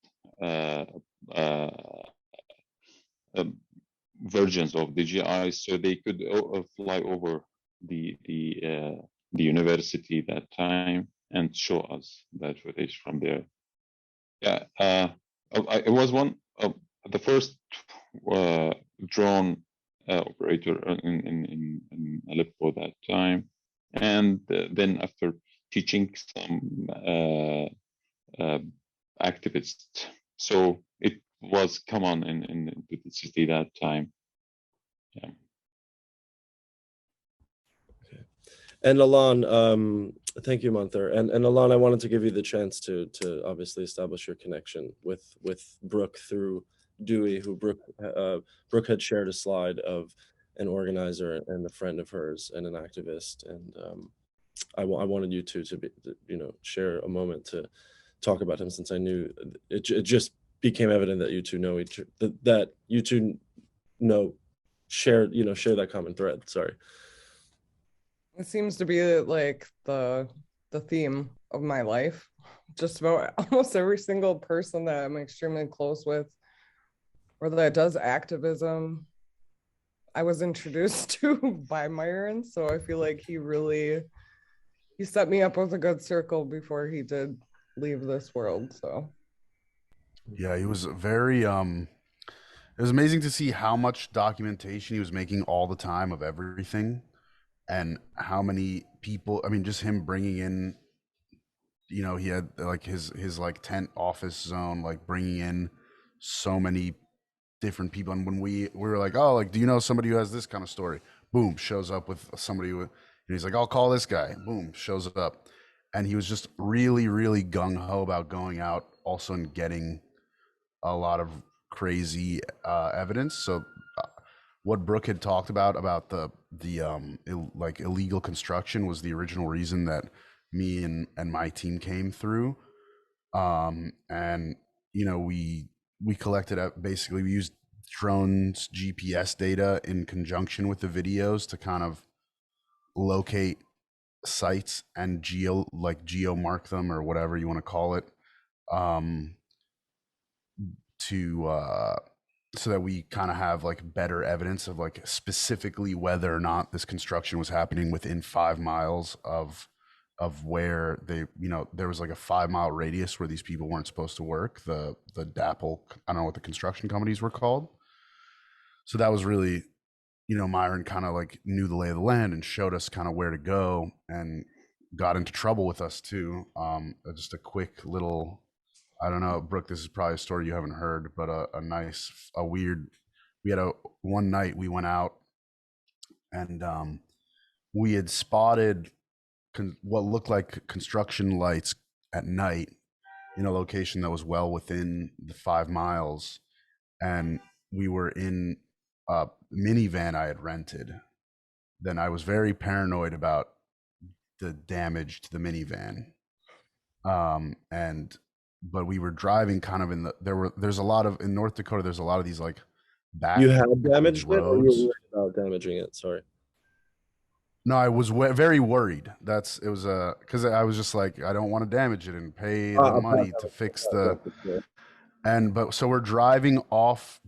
versions of DJI, so they could fly over the university that time and show us that footage from there. Yeah, it was one of the first drone operator in Aleppo that time, and then after teaching some activists, so it was common in the city that time. Yeah. Okay. And Alon, thank you, Monther. And Alon, I wanted to give you the chance to obviously establish your connection with Brooke through Dewey, who Brooke had shared a slide of an organizer and a friend of hers and an activist. And I wanted you two to be, share a moment to talk about him, since I knew it just became evident that you two know that you two share that common thread. Sorry. It seems to be like the theme of my life. Just about almost every single person that I'm extremely close with, or that does activism, I was introduced to by Myron. So I feel like he set me up with a good circle before he did leave this world. So yeah, he was very it was amazing to see how much documentation he was making all the time of everything, and how many people, I mean, just him bringing in, he had like his like tent office zone, like bringing in so many different people. And when we were like, oh, like, do you know somebody who has this kind of story? Boom, shows up with somebody and he's like, I'll call this guy. Boom, shows up. And he was just really, really gung-ho about going out also and getting a lot of crazy evidence. So what Brooke had talked about the like illegal construction was the original reason that me and my team came through. And we collected basically, we used drones GPS data in conjunction with the videos to kind of locate sites and geo mark them, or whatever you want to call it, so that we kind of have like better evidence of like specifically whether or not this construction was happening within 5 miles of where they, there was like a 5-mile radius where these people weren't supposed to work. The DAPL, I don't know what the construction companies were called. So that was really, Myron kind of like knew the lay of the land and showed us kind of where to go, and got into trouble with us too. Just a quick little, I don't know, Brooke, this is probably a story you haven't heard, but we had one night we went out, and we had spotted what looked like construction lights at night in a location that was well within the 5 miles. And we were in a minivan I had rented. Then I was very paranoid about the damage to the minivan. But we were driving kind of there's a lot of, in North Dakota, there's a lot of these like back You had damaged it, or you roads. were worried about damaging it? Sorry. No, I was very worried. Because I was just like, I don't want to damage it and pay the money to fix so we're driving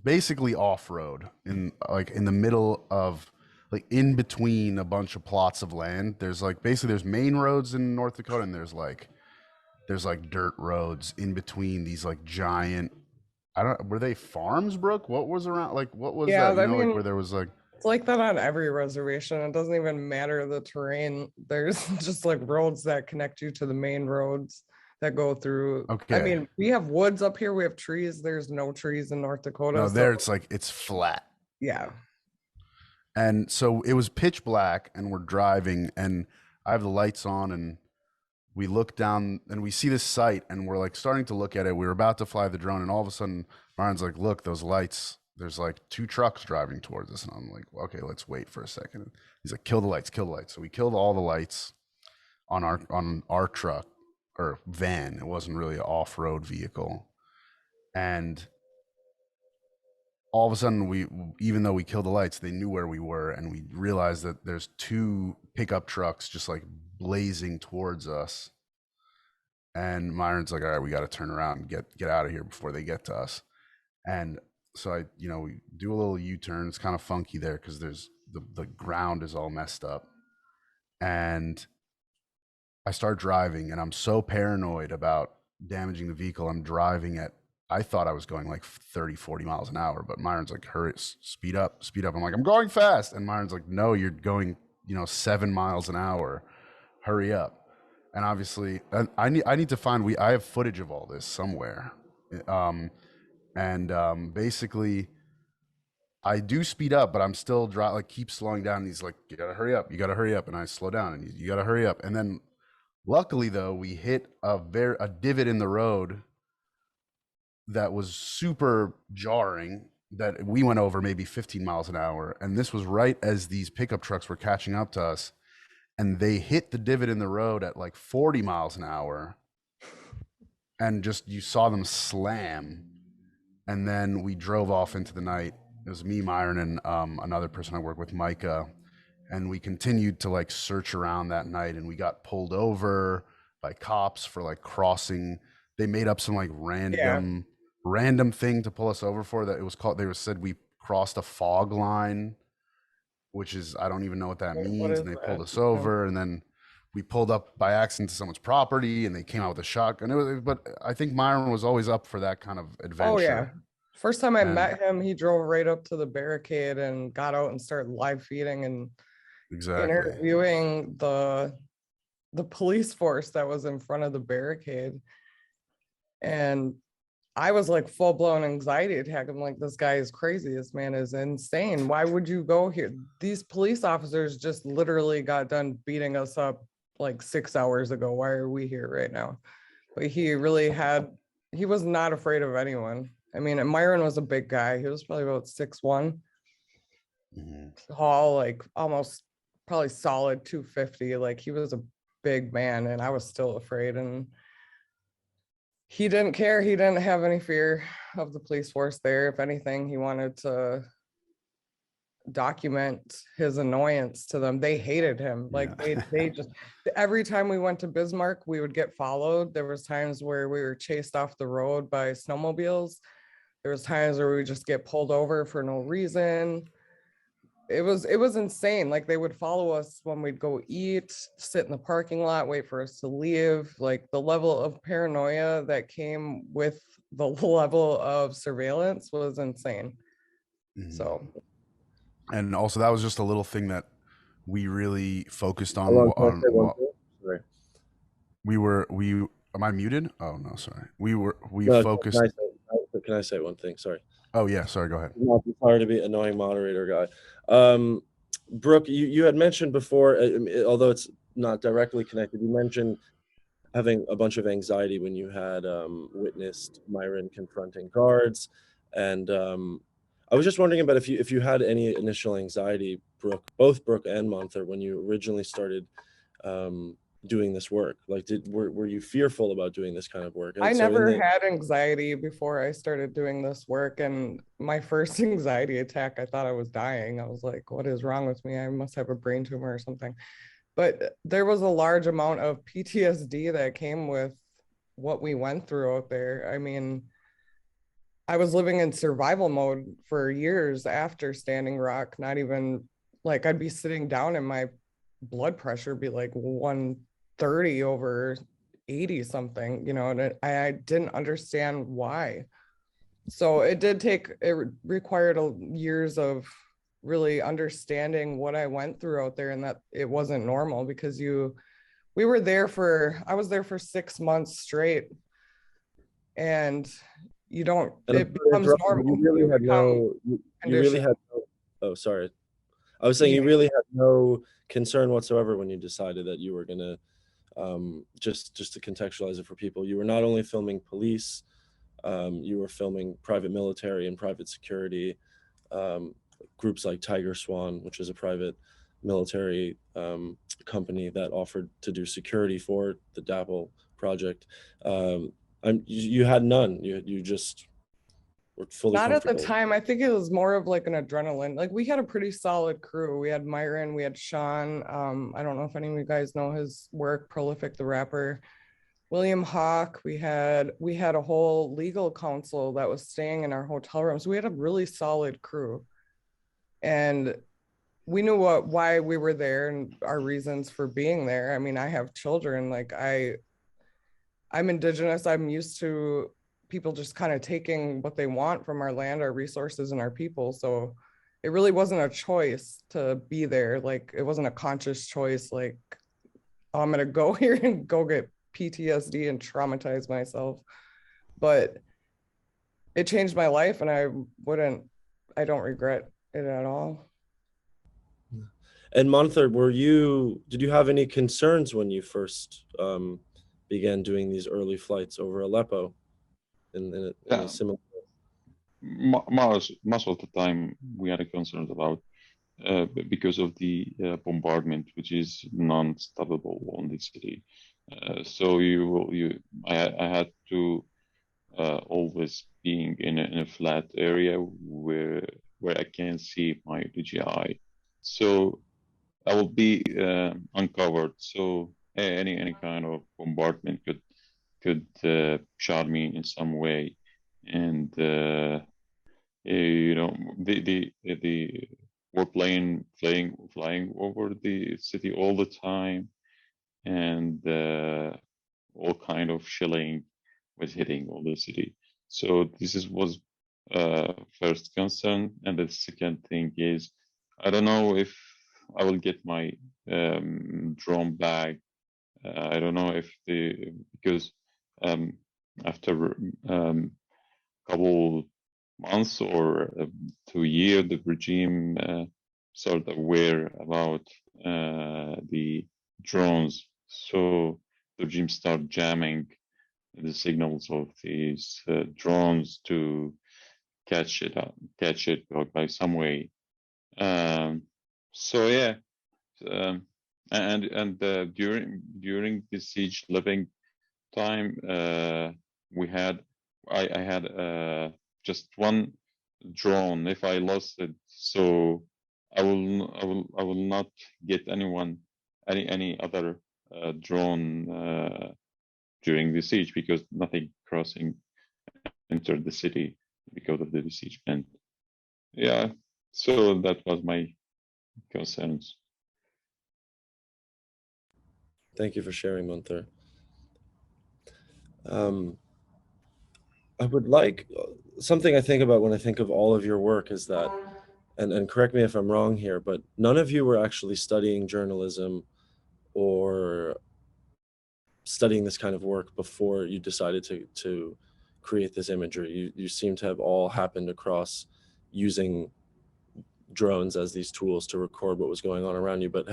basically off road in the middle of, like, in between a bunch of plots of land. There's like, basically there's main roads in North Dakota, and there's like dirt roads in between these like giant, were they farms, Brooke? What was around, like, what was that? Like where there was like, it's like that on every reservation. It doesn't even matter the terrain. There's just like roads that connect you to the main roads that go through. Okay. I mean, we have woods up here. We have trees. There's no trees in North Dakota. No, there it's flat. Yeah. And so it was pitch black, and we're driving, and I have the lights on, and we look down and we see this site, and we're like starting to look at it. We were about to fly the drone, and all of a sudden Myron's like, look, those lights, there's like 2 trucks driving towards us. And I'm like, well, okay, let's wait for a second. He's like, kill the lights, kill the lights. So we killed all the lights on our truck or van. It wasn't really an off-road vehicle. And all of a sudden, even though we killed the lights, they knew where we were, and we realized that there's 2 pickup trucks just like blazing towards us. And Myron's like, all right, we got to turn around and get out of here before they get to us. And so we do a little U-turn. It's kind of funky there because there's the ground is all messed up. And I start driving, and I'm so paranoid about damaging the vehicle. I'm driving I thought I was going like 30, 40 miles an hour, but Myron's like, hurry, speed up. I'm like, I'm going fast. And Myron's like, no, you're going, 7 miles an hour. Hurry up. And obviously I need to find, I have footage of all this somewhere. Basically I do speed up, but I'm still keep slowing down. And he's like, you gotta hurry up. And I slow down, and you gotta hurry up. And then luckily though, we hit a divot in the road that was super jarring, that we went over maybe 15 miles an hour. And this was right as these pickup trucks were catching up to us, and they hit the divot in the road at like 40 miles an hour. And just, you saw them slam. And then we drove off into the night. It was me, Myron, and another person I work with, Micah. And we continued to like search around that night, and we got pulled over by cops for like crossing. They made up some like random thing to pull us over for, that it was called, said we crossed a fog line, which is, I don't even know what that means. And they pulled us over, and then we pulled up by accident to someone's property, and they came out with a shotgun. But I think Myron was always up for that kind of adventure. Oh yeah. First time I met him, he drove right up to the barricade and got out and started live feeding and interviewing the police force that was in front of the barricade. And I was like full blown anxiety attack. I'm like, this guy is crazy. This man is insane. Why would you go here? These police officers just literally got done beating us up like 6 hours ago. Why are we here right now? But he was not afraid of anyone. I mean, Myron was a big guy. He was probably about 6'1", tall, like almost probably solid 250. Like, he was a big man, and I was still afraid. And he didn't care. He didn't have any fear of the police force there. If anything, he wanted to document his annoyance to them. They hated him. Like they just, every time we went to Bismarck, we would get followed. There was times where we were chased off the road by snowmobiles. There was times where we would just get pulled over for no reason. It was insane. Like, they would follow us when we'd go eat, sit in the parking lot, wait for us to leave. Like, the level of paranoia that came with the level of surveillance was insane. So, and also that was just a little thing that we really focused on. Am I muted? Oh no, sorry. We focused. Can I say one thing? Sorry. Oh yeah, sorry, go ahead. I'm sorry to be annoying moderator guy. Brooke, you had mentioned before, although it's not directly connected, you mentioned having a bunch of anxiety when you had witnessed Myron confronting guards. And I was just wondering about if you had any initial anxiety, Brooke, both Brooke and Monther, when you originally started doing this work. Like, were you fearful about doing this kind of work? And I never had anxiety before I started doing this work. And my first anxiety attack, I thought I was dying. I was like, what is wrong with me? I must have a brain tumor or something. But there was a large amount of PTSD that came with what we went through out there. I mean, I was living in survival mode for years after Standing Rock. Not even, like, I'd be sitting down and my blood pressure be like 130 over 80 something, you know, and I didn't understand why. So it required years of really understanding what I went through out there, and that it wasn't normal, because I was there for 6 months straight, and it becomes normal. Oh, sorry. I was saying you really had no concern whatsoever when you decided that you were going to, just to contextualize it for people, you were not only filming police, you were filming private military and private security. groups like Tiger Swan, which is a private military company that offered to do security for the DAPL project. You had none. You just were fully Not at the comfortable. time. I think it was more of like an adrenaline. Like we had a pretty solid crew. We had Myron, we had Sean. I don't know if any of you guys know his work, Prolific the Rapper. William Hawk. We had a whole legal counsel that was staying in our hotel rooms. We had a really solid crew. And we knew why we were there and our reasons for being there. I mean, I have children. Like I'm Indigenous. I'm used to people just kind of taking what they want from our land, our resources, and our people. So it really wasn't a choice to be there. Like it wasn't a conscious choice. Like, oh, I'm gonna go here and go get PTSD and traumatize myself. But it changed my life, and I don't regret it at all. And Monther, did you have any concerns when you first began doing these early flights over Aleppo in a similar? Most of the time we had concerns about because of the bombardment, which is non-stoppable on the city. So I had to always being in a flat area where I can see my DJI. So I will be uncovered. So any kind of bombardment could shot me in some way, and we're flying over the city all the time, and all kind of shelling was hitting all the city. So was first concern, and the second thing is I don't know if I will get my drone back. I don't know if because after couple months or 2 years, the regime sort of aware about the drones. So the regime start jamming the signals of these drones to catch it by some way. So yeah, and during the siege living time, I had just one drone. If I lost it, so I will not get any other drone during the siege, because nothing crossing entered the city because of the besiegement. Yeah, so that was my concerns. Thank you for sharing, Monther. I would like something I think about when I think of all of your work is that, and correct me if I'm wrong here, but none of you were actually studying journalism or studying this kind of work before you decided to create this imagery. You seem to have all happened across using drones as these tools to record what was going on around you. But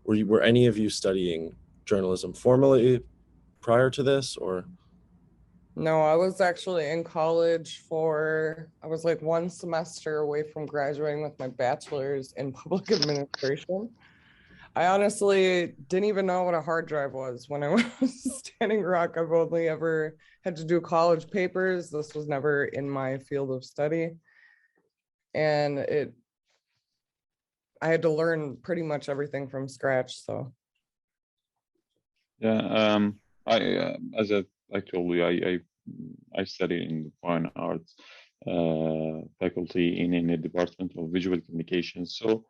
were any of you studying journalism formally prior to this, or? No, I was actually in college I was like 1 semester away from graduating with my bachelor's in public administration. I honestly didn't even know what a hard drive was when I was Standing Rock. I've only ever had to do college papers. This was never in my field of study. And I had to learn pretty much everything from scratch, so. Yeah, as I told you, I studied in the fine arts faculty in the Department of Visual Communications. So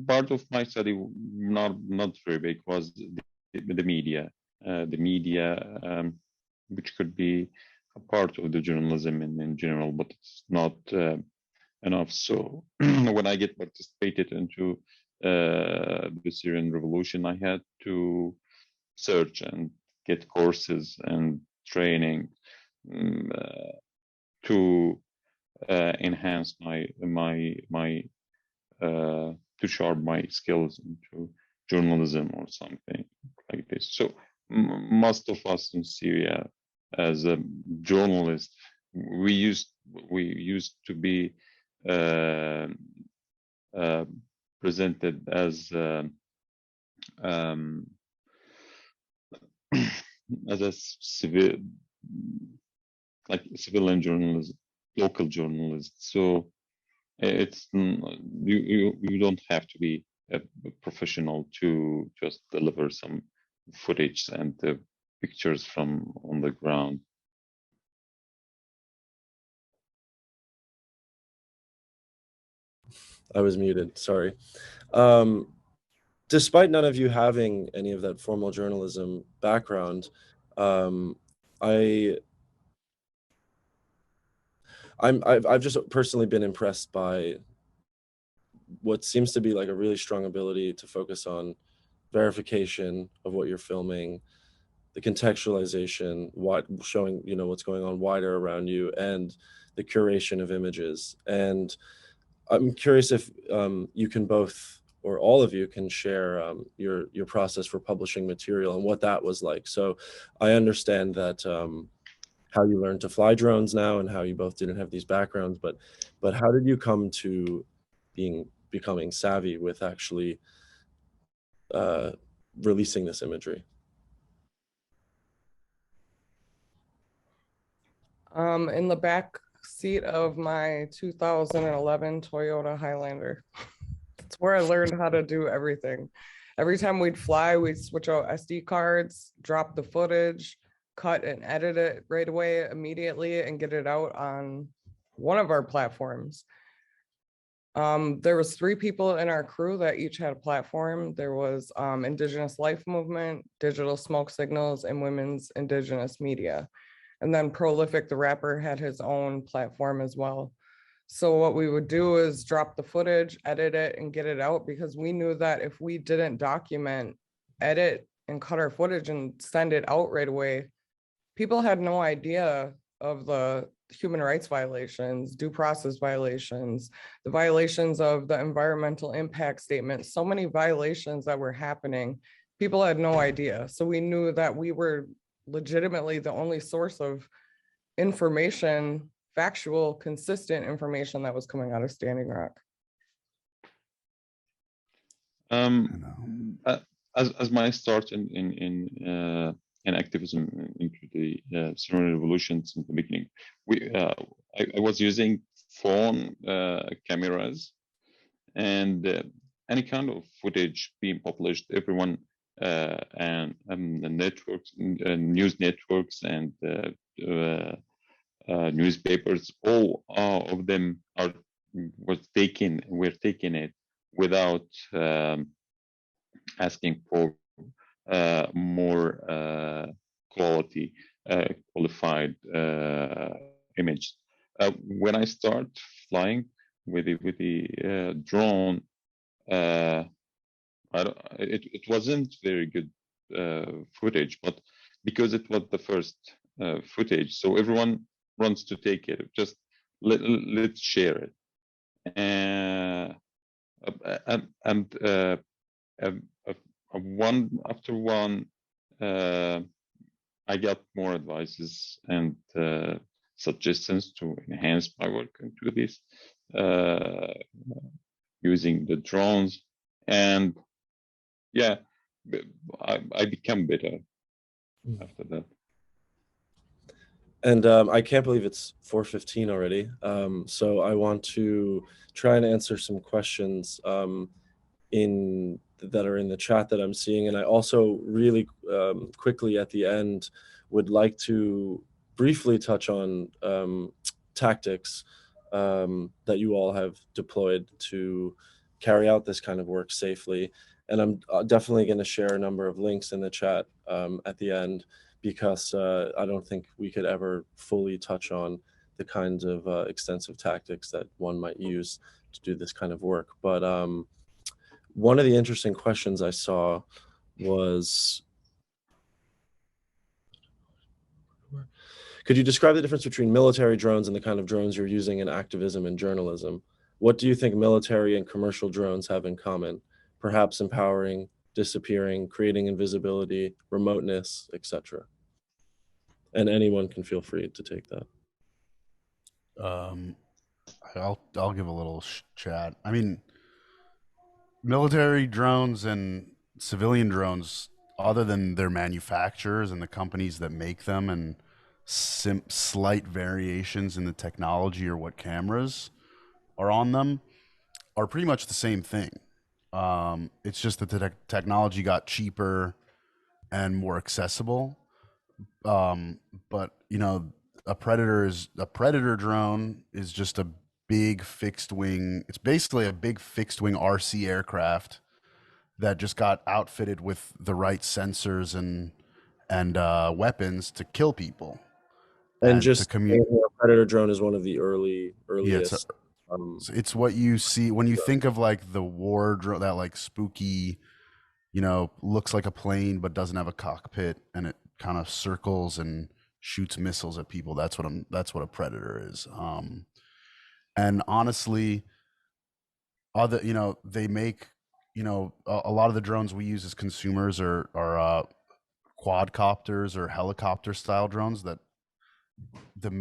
part of my study, not very big, was the media. Which could be a part of the journalism in general, but it's not enough. So when I participated into the Syrian revolution, I had to search and get courses and training to enhance to sharpen my skills into journalism or something like this. So most of us in Syria, as a journalist, we used to be presented as as a civilian journalist, local journalist. So it's you don't have to be a professional to just deliver some footage and pictures from on the ground. I was muted, sorry. Despite none of you having any of that formal journalism background, I've just personally been impressed by what seems to be like a really strong ability to focus on verification of what you're filming, the contextualization, showing what's going on wider around you, and the curation of images. And I'm curious if you can both, or all of you can share your process for publishing material and what that was like. So I understand that how you learned to fly drones now and how you both didn't have these backgrounds, but how did you come to becoming savvy with actually releasing this imagery? In the back seat of my 2011 Toyota Highlander. That's where I learned how to do everything. Every time we'd fly, we'd switch out SD cards, drop the footage, cut and edit it right away immediately and get it out on one of our platforms. There was 3 people in our crew that each had a platform. There was Indigenous Life Movement, Digital Smoke Signals, and Women's Indigenous Media. And then Prolific, the rapper, had his own platform as well. So what we would do is drop the footage, edit it, and get it out, because we knew that if we didn't document, edit, and cut our footage and send it out right away, people had no idea of the human rights violations, due process violations, the violations of the environmental impact statement, so many violations that were happening. People had no idea. So we knew that we were legitimately the only source of information, factual, consistent information that was coming out of Standing Rock. As my start in activism into the Syrian revolutions in the beginning, I was using phone cameras, and any kind of footage being published, everyone and the networks, news networks, and newspapers, all of them were taking it without asking for more qualified image. When I start flying with the drone, it wasn't very good footage, but because it was the first footage, so everyone wants to take it. Just let's share it, and one after one, I got more advices and suggestions to enhance my work into this, using the drones, and yeah, I become better after that. And I can't believe it's 4:15 already. So I want to try and answer some questions that are in the chat that I'm seeing. And I also really quickly at the end would like to briefly touch on tactics that you all have deployed to carry out this kind of work safely. And I'm definitely going to share a number of links in the chat at the end, because I don't think we could ever fully touch on the kinds of extensive tactics that one might use to do this kind of work. But one of the interesting questions I saw was, could you describe the difference between military drones and the kind of drones you're using in activism and journalism? What do you think military and commercial drones have in common? Perhaps empowering, disappearing, creating invisibility, remoteness, etc. And anyone can feel free to take that. I'll give a little chat. I mean, military drones and civilian drones, other than their manufacturers and the companies that make them, and slight variations in the technology or what cameras are on them, are pretty much the same thing. It's just that the technology got cheaper and more accessible. But you know, a predator drone is just a big fixed wing. It's basically a big fixed wing RC aircraft that just got outfitted with the right sensors and weapons to kill people. And just to commute. A predator drone is one of the earliest. It's what you see when you think of like the war drone, that like spooky, you know, looks like a plane but doesn't have a cockpit, and it kind of circles and shoots missiles at people. That's what a predator is. And honestly, you know, they make, you know, a lot of the drones we use as consumers are quadcopters or helicopter style drones that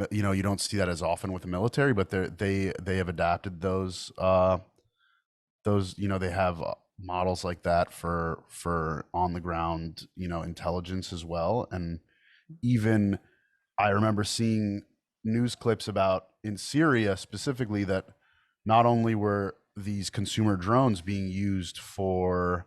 you know, you don't see that as often with the military, but they have adapted those you know, they have models like that for on the ground, you know, intelligence as well. And even I remember seeing news clips about in Syria specifically that not only were these consumer drones being used for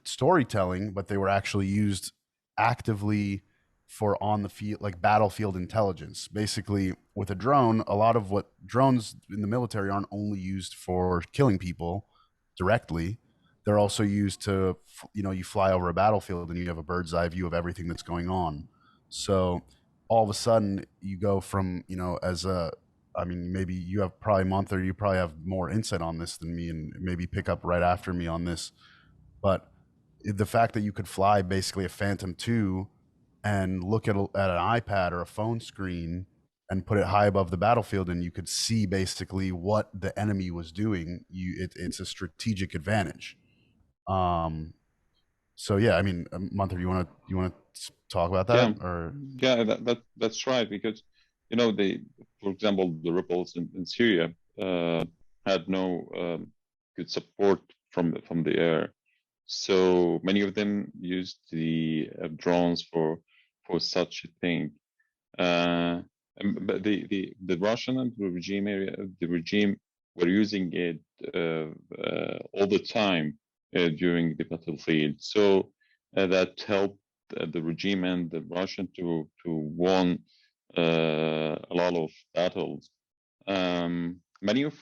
storytelling, but they were actually used actively for on the field, like battlefield intelligence. Basically, with a drone, a lot of what drones in the military aren't only used for killing people directly, they're also used to, you know, you fly over a battlefield and you have a bird's eye view of everything that's going on. So all of a sudden you go from, you know, I mean, maybe you have probably Monther, you probably have more insight on this than me, and maybe pick up right after me on this. But the fact that you could fly basically a Phantom 2 and look at an iPad or a phone screen and put it high above the battlefield, and you could see basically what the enemy was doing, it's a strategic advantage. So yeah, I mean, Monther, you want to talk about that? That's right, because you know, for example, the rebels in Syria had no good support from the air, so many of them used the drones for such a thing. But the Russian and the regime were using it all the time during the battlefield. So that helped the regime and the Russian to won a lot of battles. Many of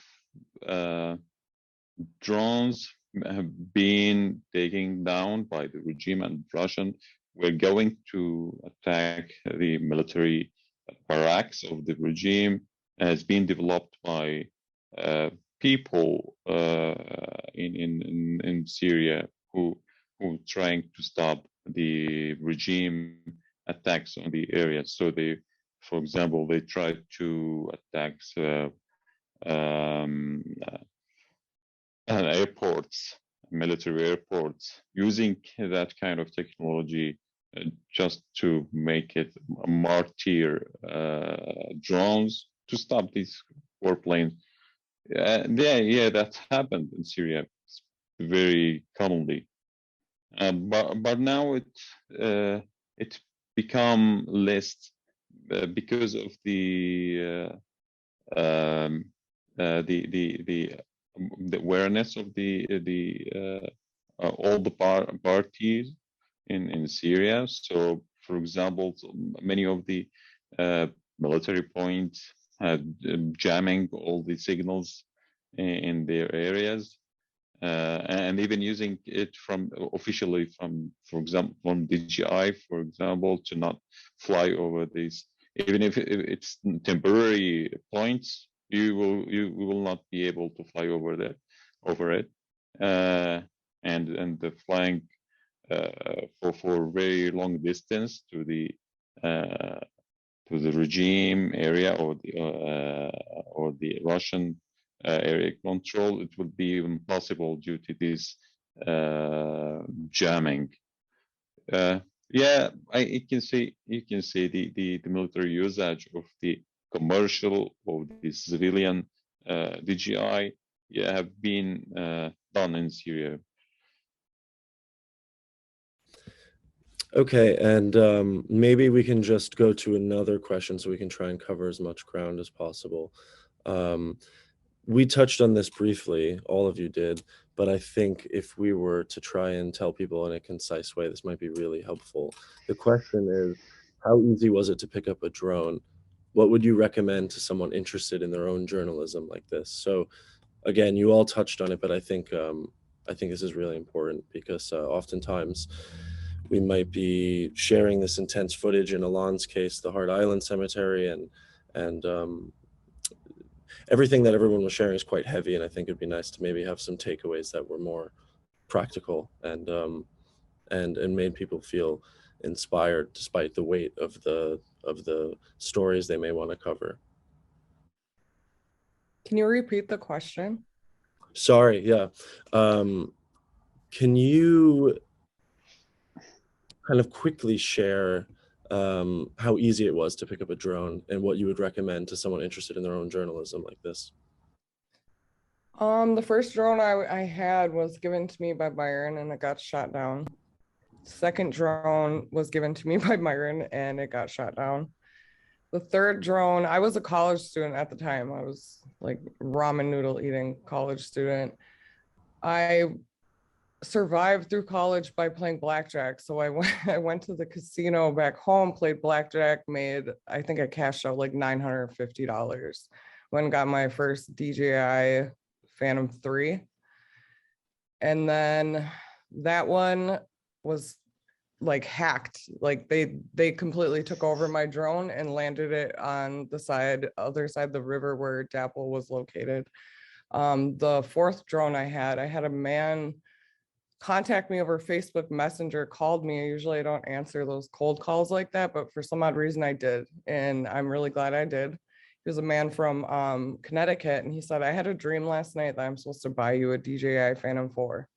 drones have been taken down by the regime, and Russian were going to attack the military barracks of the regime. Has been developed by people in Syria who trying to stop the regime attacks on the area. So they, for example, they tried to attack airports, military airports, using that kind of technology just to make it a martyr drones to stop these warplanes. That happened in Syria very commonly, but now it's become less because of the awareness of all the parties in Syria. So, for example, many of the military points had jamming all the signals in their areas, and even using it officially for example, from DJI, for example, to not fly over these, even if it's temporary points. You will not be able to fly over it, and the flying for very long distance to the regime area or the Russian area control, it will be impossible due to this jamming. You can see the military usage of the commercial or the civilian DJI have been done in Syria. Okay, and maybe we can just go to another question so we can try and cover as much ground as possible. We touched on this briefly, all of you did, but I think if we were to try and tell people in a concise way, this might be really helpful. The question is, how easy was it to pick up a drone? What would you recommend to someone interested in their own journalism like this? So again, you all touched on it, but I think this is really important because oftentimes we might be sharing this intense footage in Alon's case, the Hart Island Cemetery, and everything that everyone was sharing is quite heavy. And I think it'd be nice to maybe have some takeaways that were more practical and made people feel inspired despite the weight of the stories they may want to cover. Can you repeat the question? Sorry, yeah. Can you kind of quickly share how easy it was to pick up a drone and what you would recommend to someone interested in their own journalism like this? The first drone I had was given to me by Byron and it got shot down. Second drone was given to me by Myron and it got shot down. The third drone, I was a college student at the time. I was like ramen noodle eating college student. I survived through college by playing blackjack. So I went to the casino back home, played blackjack, I think I cashed out like $950. Went and got my first DJI Phantom 3. And then that one was like hacked. Like they completely took over my drone and landed it on the other side of the river where DAPL was located. The fourth drone I had a man contact me over Facebook Messenger, called me. Usually I don't answer those cold calls like that, but for some odd reason I did. And I'm really glad I did. He was a man from Connecticut. And he said, I had a dream last night that I'm supposed to buy you a DJI Phantom 4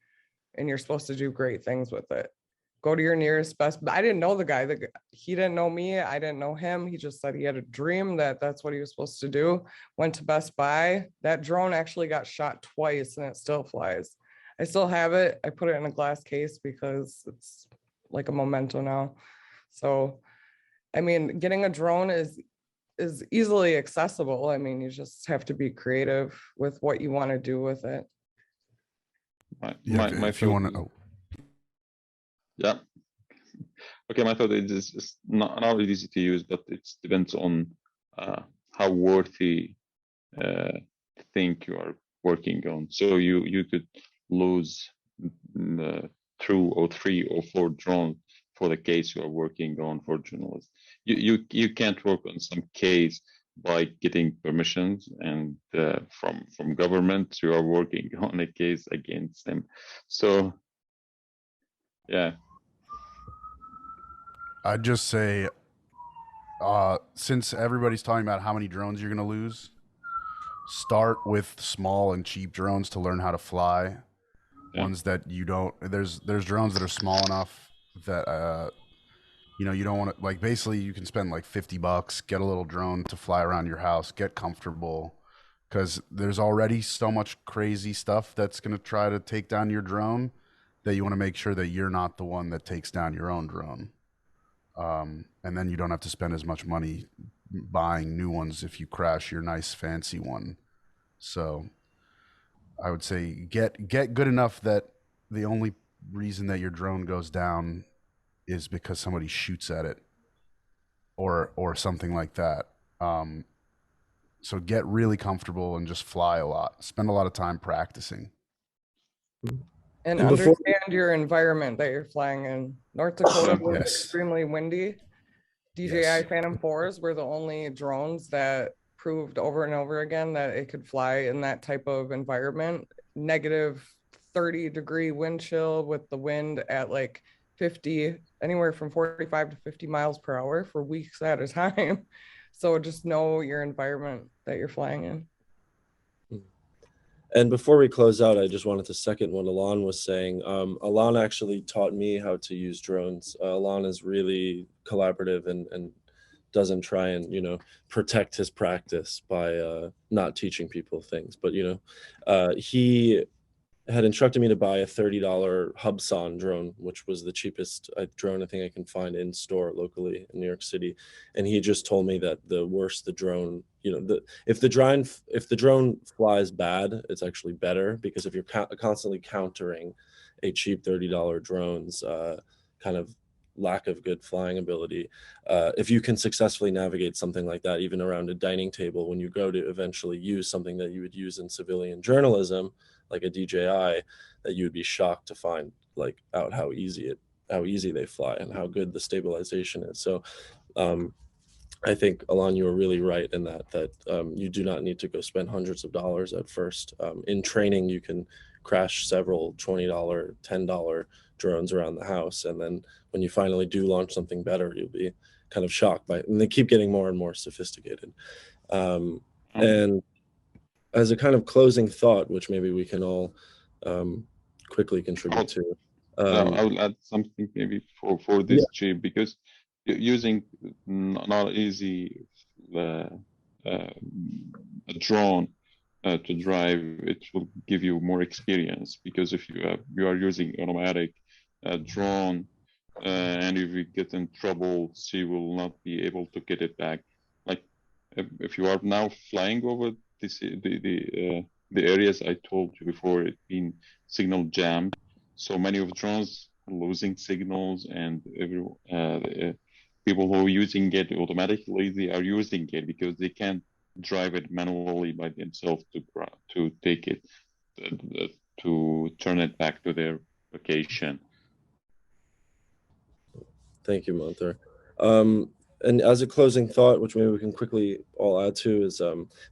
and you're supposed to do great things with it. Go to your nearest Best Buy. I didn't know the guy. He didn't know me. I didn't know him. He just said he had a dream that that's what he was supposed to do. Went to Best Buy. That drone actually got shot twice and it still flies. I still have it. I put it in a glass case because it's like a memento now. So, I mean, getting a drone is easily accessible. I mean, you just have to be creative with what you want to do with it. If you want to, yeah. Okay, my thought is it's not easy to use, but it depends on how worthy thing you are working on. So you could lose 2 or 3 or 4 drones for the case you are working on for journalists. You can't work on some case by getting permissions and from government. You are working on a case against them. So yeah, I'd just say since everybody's talking about how many drones you're going to lose, start with small and cheap drones to learn how to fly. Ones that you don't, there's drones that are small enough that you don't want to, like, basically you can spend like $50, get a little drone to fly around your house, get comfortable, because there's already so much crazy stuff that's going to try to take down your drone that you want to make sure that you're not the one that takes down your own drone. And then you don't have to spend as much money buying new ones if you crash your nice fancy one. So I would say get good enough that the only reason that your drone goes down is because somebody shoots at it or something like that. So get really comfortable and just fly a lot. Spend a lot of time practicing. And understand your environment that you're flying in. North Dakota was extremely windy. DJI Phantom 4s were the only drones that proved over and over again that it could fly in that type of environment. Negative 30-degree wind chill with the wind at like 50, anywhere from 45 to 50 miles per hour for weeks at a time. So just know your environment that you're flying in. And before we close out, I just wanted to second what Alon was saying. Alon actually taught me how to use drones. Alon is really collaborative and doesn't try and, you know, protect his practice by not teaching people things. But, you know, he had instructed me to buy a $30 Hubsan drone, which was the cheapest drone I think I can find in store locally in New York City. And he just told me that the worse the drone, you know, if the drone flies bad, it's actually better, because if you're constantly countering a cheap $30 drone's kind of lack of good flying ability, if you can successfully navigate something like that, even around a dining table, when you go to eventually use something that you would use in civilian journalism, like a DJI, that you would be shocked to find like out how easy they fly and how good the stabilization is. So I think, Alon, you were really right in that you do not need to go spend hundreds of dollars at first. In training, you can crash several $20, $10 drones around the house, and then when you finally do launch something better, you'll be kind of shocked by it. And they keep getting more and more sophisticated. And as a kind of closing thought, which maybe we can all quickly contribute to. I will add something maybe for this chip, because using not easy a drone to drive, it will give you more experience, because if you are using automatic drone and if you get in trouble, she will not be able to get it back. Like if you are now flying over the areas I told you before, it being signal jammed, so many of drones are losing signals, and people who are using it automatically, they are using it because they can't drive it manually by themselves to take it to turn it back to their location. Thank you, Monther. And as a closing thought, which maybe we can quickly all add to, is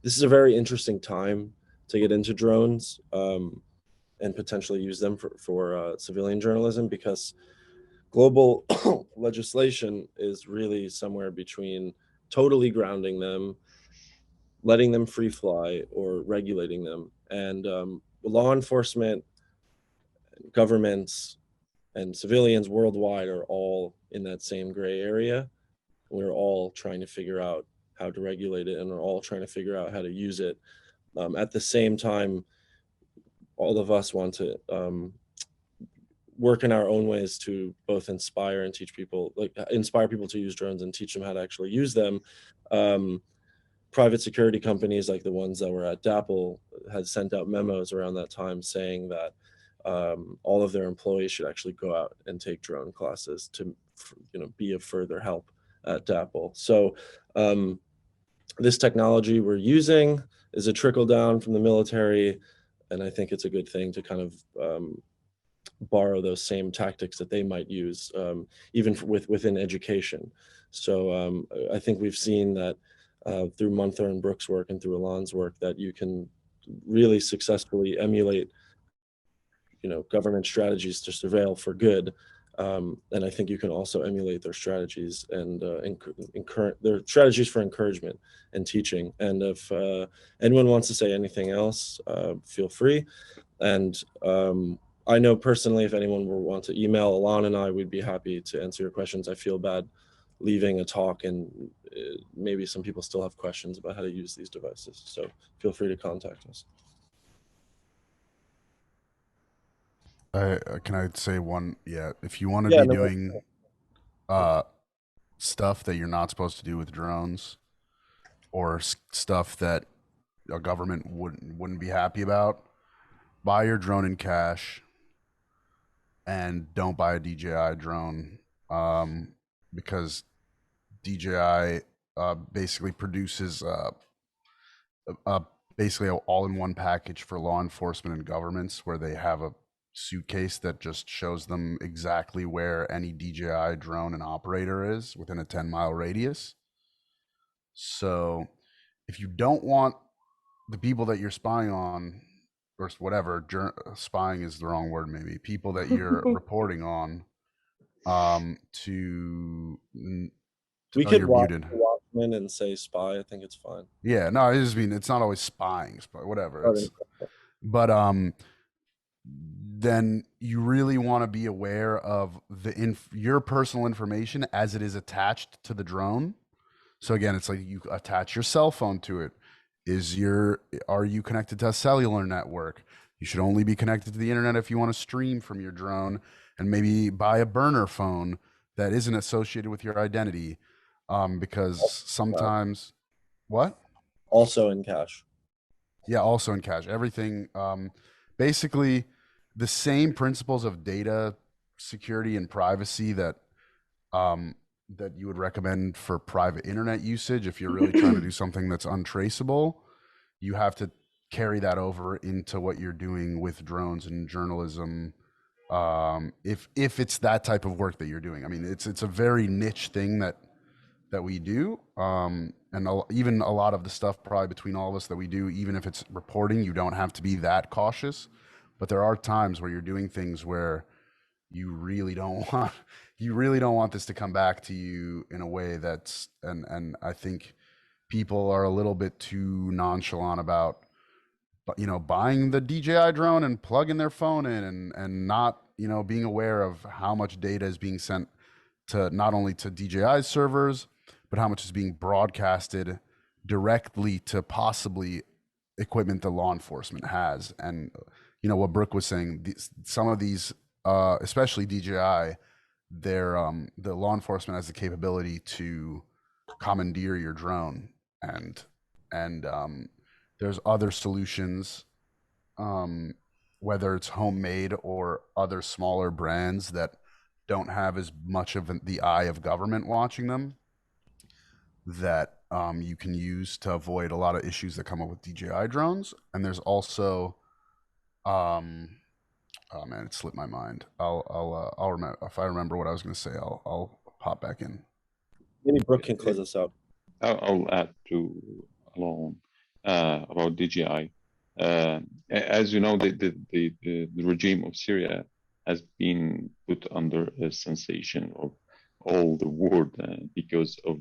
this is a very interesting time to get into drones and potentially use them for civilian journalism, because global legislation is really somewhere between totally grounding them, letting them free fly, or regulating them. And law enforcement, governments, and civilians worldwide are all in that same gray area. We're all trying to figure out how to regulate it, and we're all trying to figure out how to use it. At the same time, all of us want to work in our own ways to both inspire and teach people, like inspire people to use drones and teach them how to actually use them. Private security companies like the ones that were at DAPL had sent out memos around that time saying that all of their employees should actually go out and take drone classes to, you know, be of further help at DAPL. So this technology we're using is a trickle down from the military, and I think it's a good thing to kind of borrow those same tactics that they might use, even within education. So I think we've seen that through Monther and Brooke's work and through Alon's work, that you can really successfully emulate, you know, government strategies to surveil for good. And I think you can also emulate their strategies and their strategies for encouragement and teaching. And if anyone wants to say anything else, feel free. And I know personally, if anyone will want to email Alon and I, we'd be happy to answer your questions. I feel bad leaving a talk and maybe some people still have questions about how to use these devices. So feel free to contact us. Can I say one? Yeah, if you want to be doing stuff that you're not supposed to do with drones, or stuff that a government wouldn't be happy about, buy your drone in cash, and don't buy a DJI drone, because DJI basically produces basically an all-in-one package for law enforcement and governments, where they have a suitcase that just shows them exactly where any DJI drone and operator is within a 10-mile radius. So if you don't want the people that you're spying on, or whatever, spying is the wrong word, maybe, people that you're reporting on, we could watch Watchmen and say spy. I think it's fine. Yeah, no, I just mean it's not always spying, but whatever. But then you really want to be aware of your personal information as it is attached to the drone. So again, it's like you attach your cell phone to it. Are you connected to a cellular network? You should only be connected to the internet if you want to stream from your drone, and maybe buy a burner phone that isn't associated with your identity, because sometimes what? Also in cache. Yeah, also in cache. Everything, basically the same principles of data security and privacy that that you would recommend for private internet usage. If you're really trying to do something that's untraceable, you have to carry that over into what you're doing with drones and journalism. If it's that type of work that you're doing, I mean, it's a very niche thing that we do. Even a lot of the stuff probably between all of us that we do, even if it's reporting, you don't have to be that cautious. But there are times where you're doing things where you really don't want this to come back to you in a way that's, and I think people are a little bit too nonchalant about, buying the DJI drone and plugging their phone in and not, being aware of how much data is being sent to not only to DJI's servers, but how much is being broadcasted directly to possibly equipment that law enforcement has. And, what Brooke was saying, some of these, especially DJI, the law enforcement has the capability to commandeer your drone, and there's other solutions, whether it's homemade or other smaller brands that don't have as much of the eye of government watching them, that you can use to avoid a lot of issues that come up with DJI drones. And there's also, oh man, it slipped my mind. I'll remember if I remember what I was going to say. I'll pop back in. Maybe Brooke can close us out. I'll add to Alon about DJI. As you know, the regime of Syria has been put under a sensation of all the world because of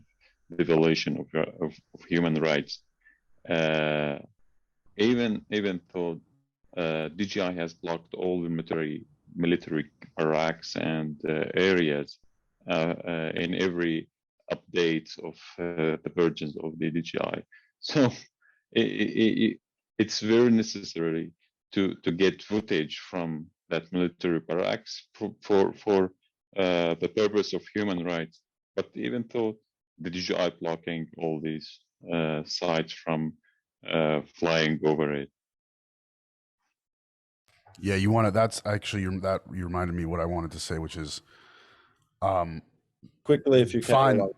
the violation of human rights. Even though DJI has blocked all the military barracks and areas in every update of the versions of the DJI. So it's very necessary to get footage from that military barracks for the purpose of human rights. But even though the DJI blocking all these sites from flying over it. Yeah, that's actually, you reminded me what I wanted to say, which is, quickly, if you can.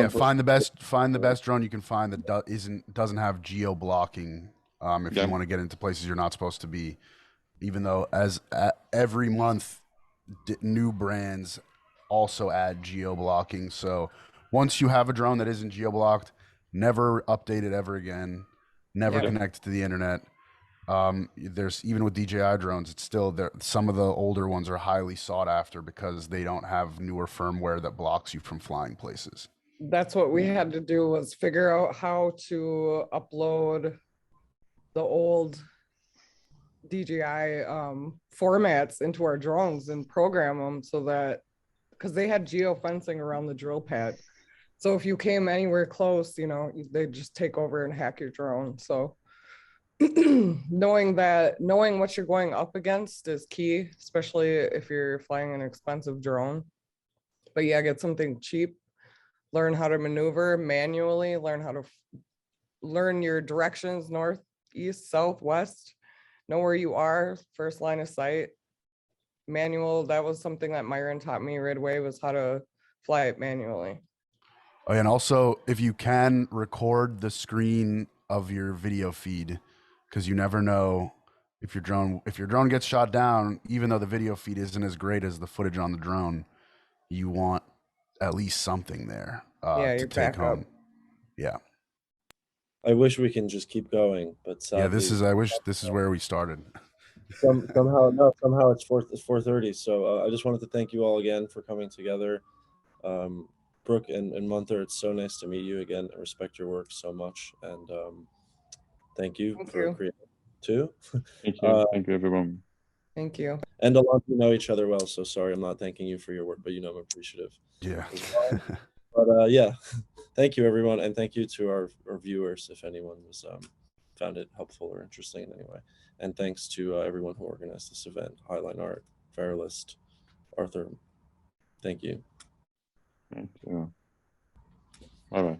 Find the best drone you can find that doesn't have geo blocking. If you want to get into places you're not supposed to be, even though every month new brands also add geo blocking. So once you have a drone that isn't geo blocked, never update it ever again. Never connect it to the internet. There's, even with DJI drones, it's still there. Some of the older ones are highly sought after because they don't have newer firmware that blocks you from flying places. That's what we had to do, was figure out how to upload the old DJI formats into our drones and program them so that, because they had geofencing around the drill pad. So if you came anywhere close, they'd just take over and hack your drone. So knowing what you're going up against is key, especially if you're flying an expensive drone. But yeah, get something cheap, learn how to maneuver manually, learn how to learn your directions, north, east, south, west, know where you are, first line of sight. Manual, that was something that Myron taught me right away, was how to fly it manually. Oh, and also, if you can, record the screen of your video feed, because you never know if your drone gets shot down. Even though the video feed isn't as great as the footage on the drone, you want at least something there to take home. Yeah. I wish we can just keep going, but sadly, I wish this is where we started. somehow it's 4:30. So I just wanted to thank you all again for coming together. Brooke and Monther, it's so nice to meet you again. I respect your work so much, and thank you for creating too. Thank you. Thank you, everyone. Thank you. And Alon, we know each other well, so sorry I'm not thanking you for your work, but I'm appreciative. Yeah. But thank you, everyone, and thank you to our viewers if anyone was found it helpful or interesting in any way. And thanks to everyone who organized this event, Highline Art, Veralist, Arthur. Thank you. Thank you. Bye-bye.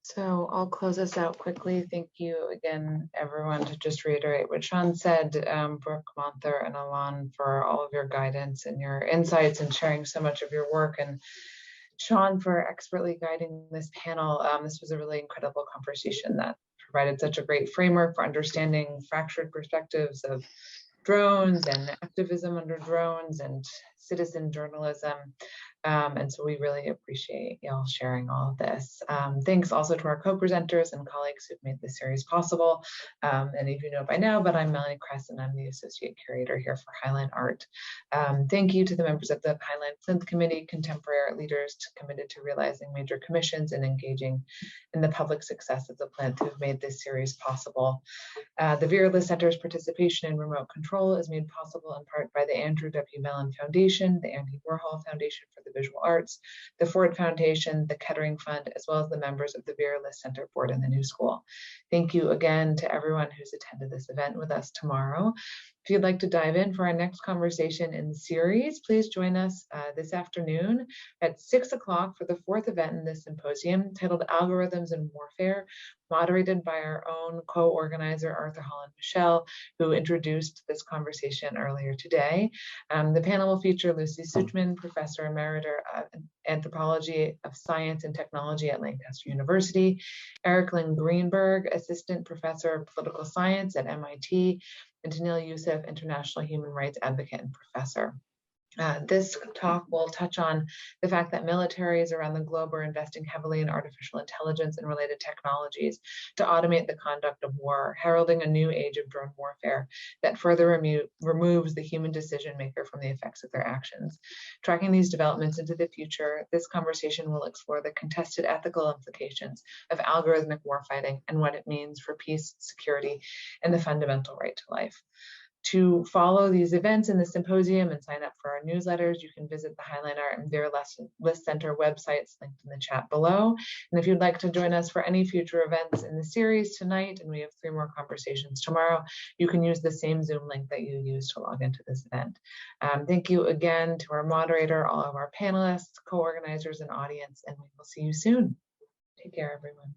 So I'll close us out quickly. Thank you again, everyone, to just reiterate what Sean said, Brooke, Monther, and Alon, for all of your guidance and your insights and sharing so much of your work, and Sean for expertly guiding this panel. This was a really incredible conversation that provided such a great framework for understanding fractured perspectives of drones and activism under drones and citizen journalism. And so we really appreciate y'all sharing all of this. Thanks also to our co-presenters and colleagues who've made this series possible. Many of you know by now, but I'm Melanie Kress and I'm the Associate Curator here for Highline Art. Thank you to the members of the Highline Plinth Committee, contemporary art leaders committed to realizing major commissions and engaging in the public success of the Plinth who've made this series possible. The Vera List Center's participation in remote control is made possible in part by the Andrew W. Mellon Foundation, the Andy Warhol Foundation for the Visual Arts, the Ford Foundation, the Kettering Fund, as well as the members of the Vera List Center Board and the New School. Thank you again to everyone who's attended this event with us tomorrow. If you'd like to dive in for our next conversation in the series, please join us this afternoon at 6 o'clock for the fourth event in this symposium titled Algorithms in Warfare, moderated by our own co-organizer, Arthur Holland Michel, who introduced this conversation earlier today. The panel will feature Lucy Sicherman, Professor Emerita of Anthropology of Science and Technology at Lancaster University, Eric Lynn Greenberg, Assistant Professor of Political Science at MIT, and Tanil Youssef, International Human Rights Advocate and Professor. This talk will touch on the fact that militaries around the globe are investing heavily in artificial intelligence and related technologies to automate the conduct of war, heralding a new age of drone warfare that further removes the human decision maker from the effects of their actions. Tracking these developments into the future, this conversation will explore the contested ethical implications of algorithmic warfighting and what it means for peace, security, and the fundamental right to life. To follow these events in the symposium and sign up for our newsletters, you can visit the Highline Art and Vera List Center websites linked in the chat below. And if you'd like to join us for any future events in the series tonight, and we have 3 more conversations tomorrow, you can use the same Zoom link that you used to log into this event. Thank you again to our moderator, all of our panelists, co-organizers, and audience, and we will see you soon. Take care, everyone.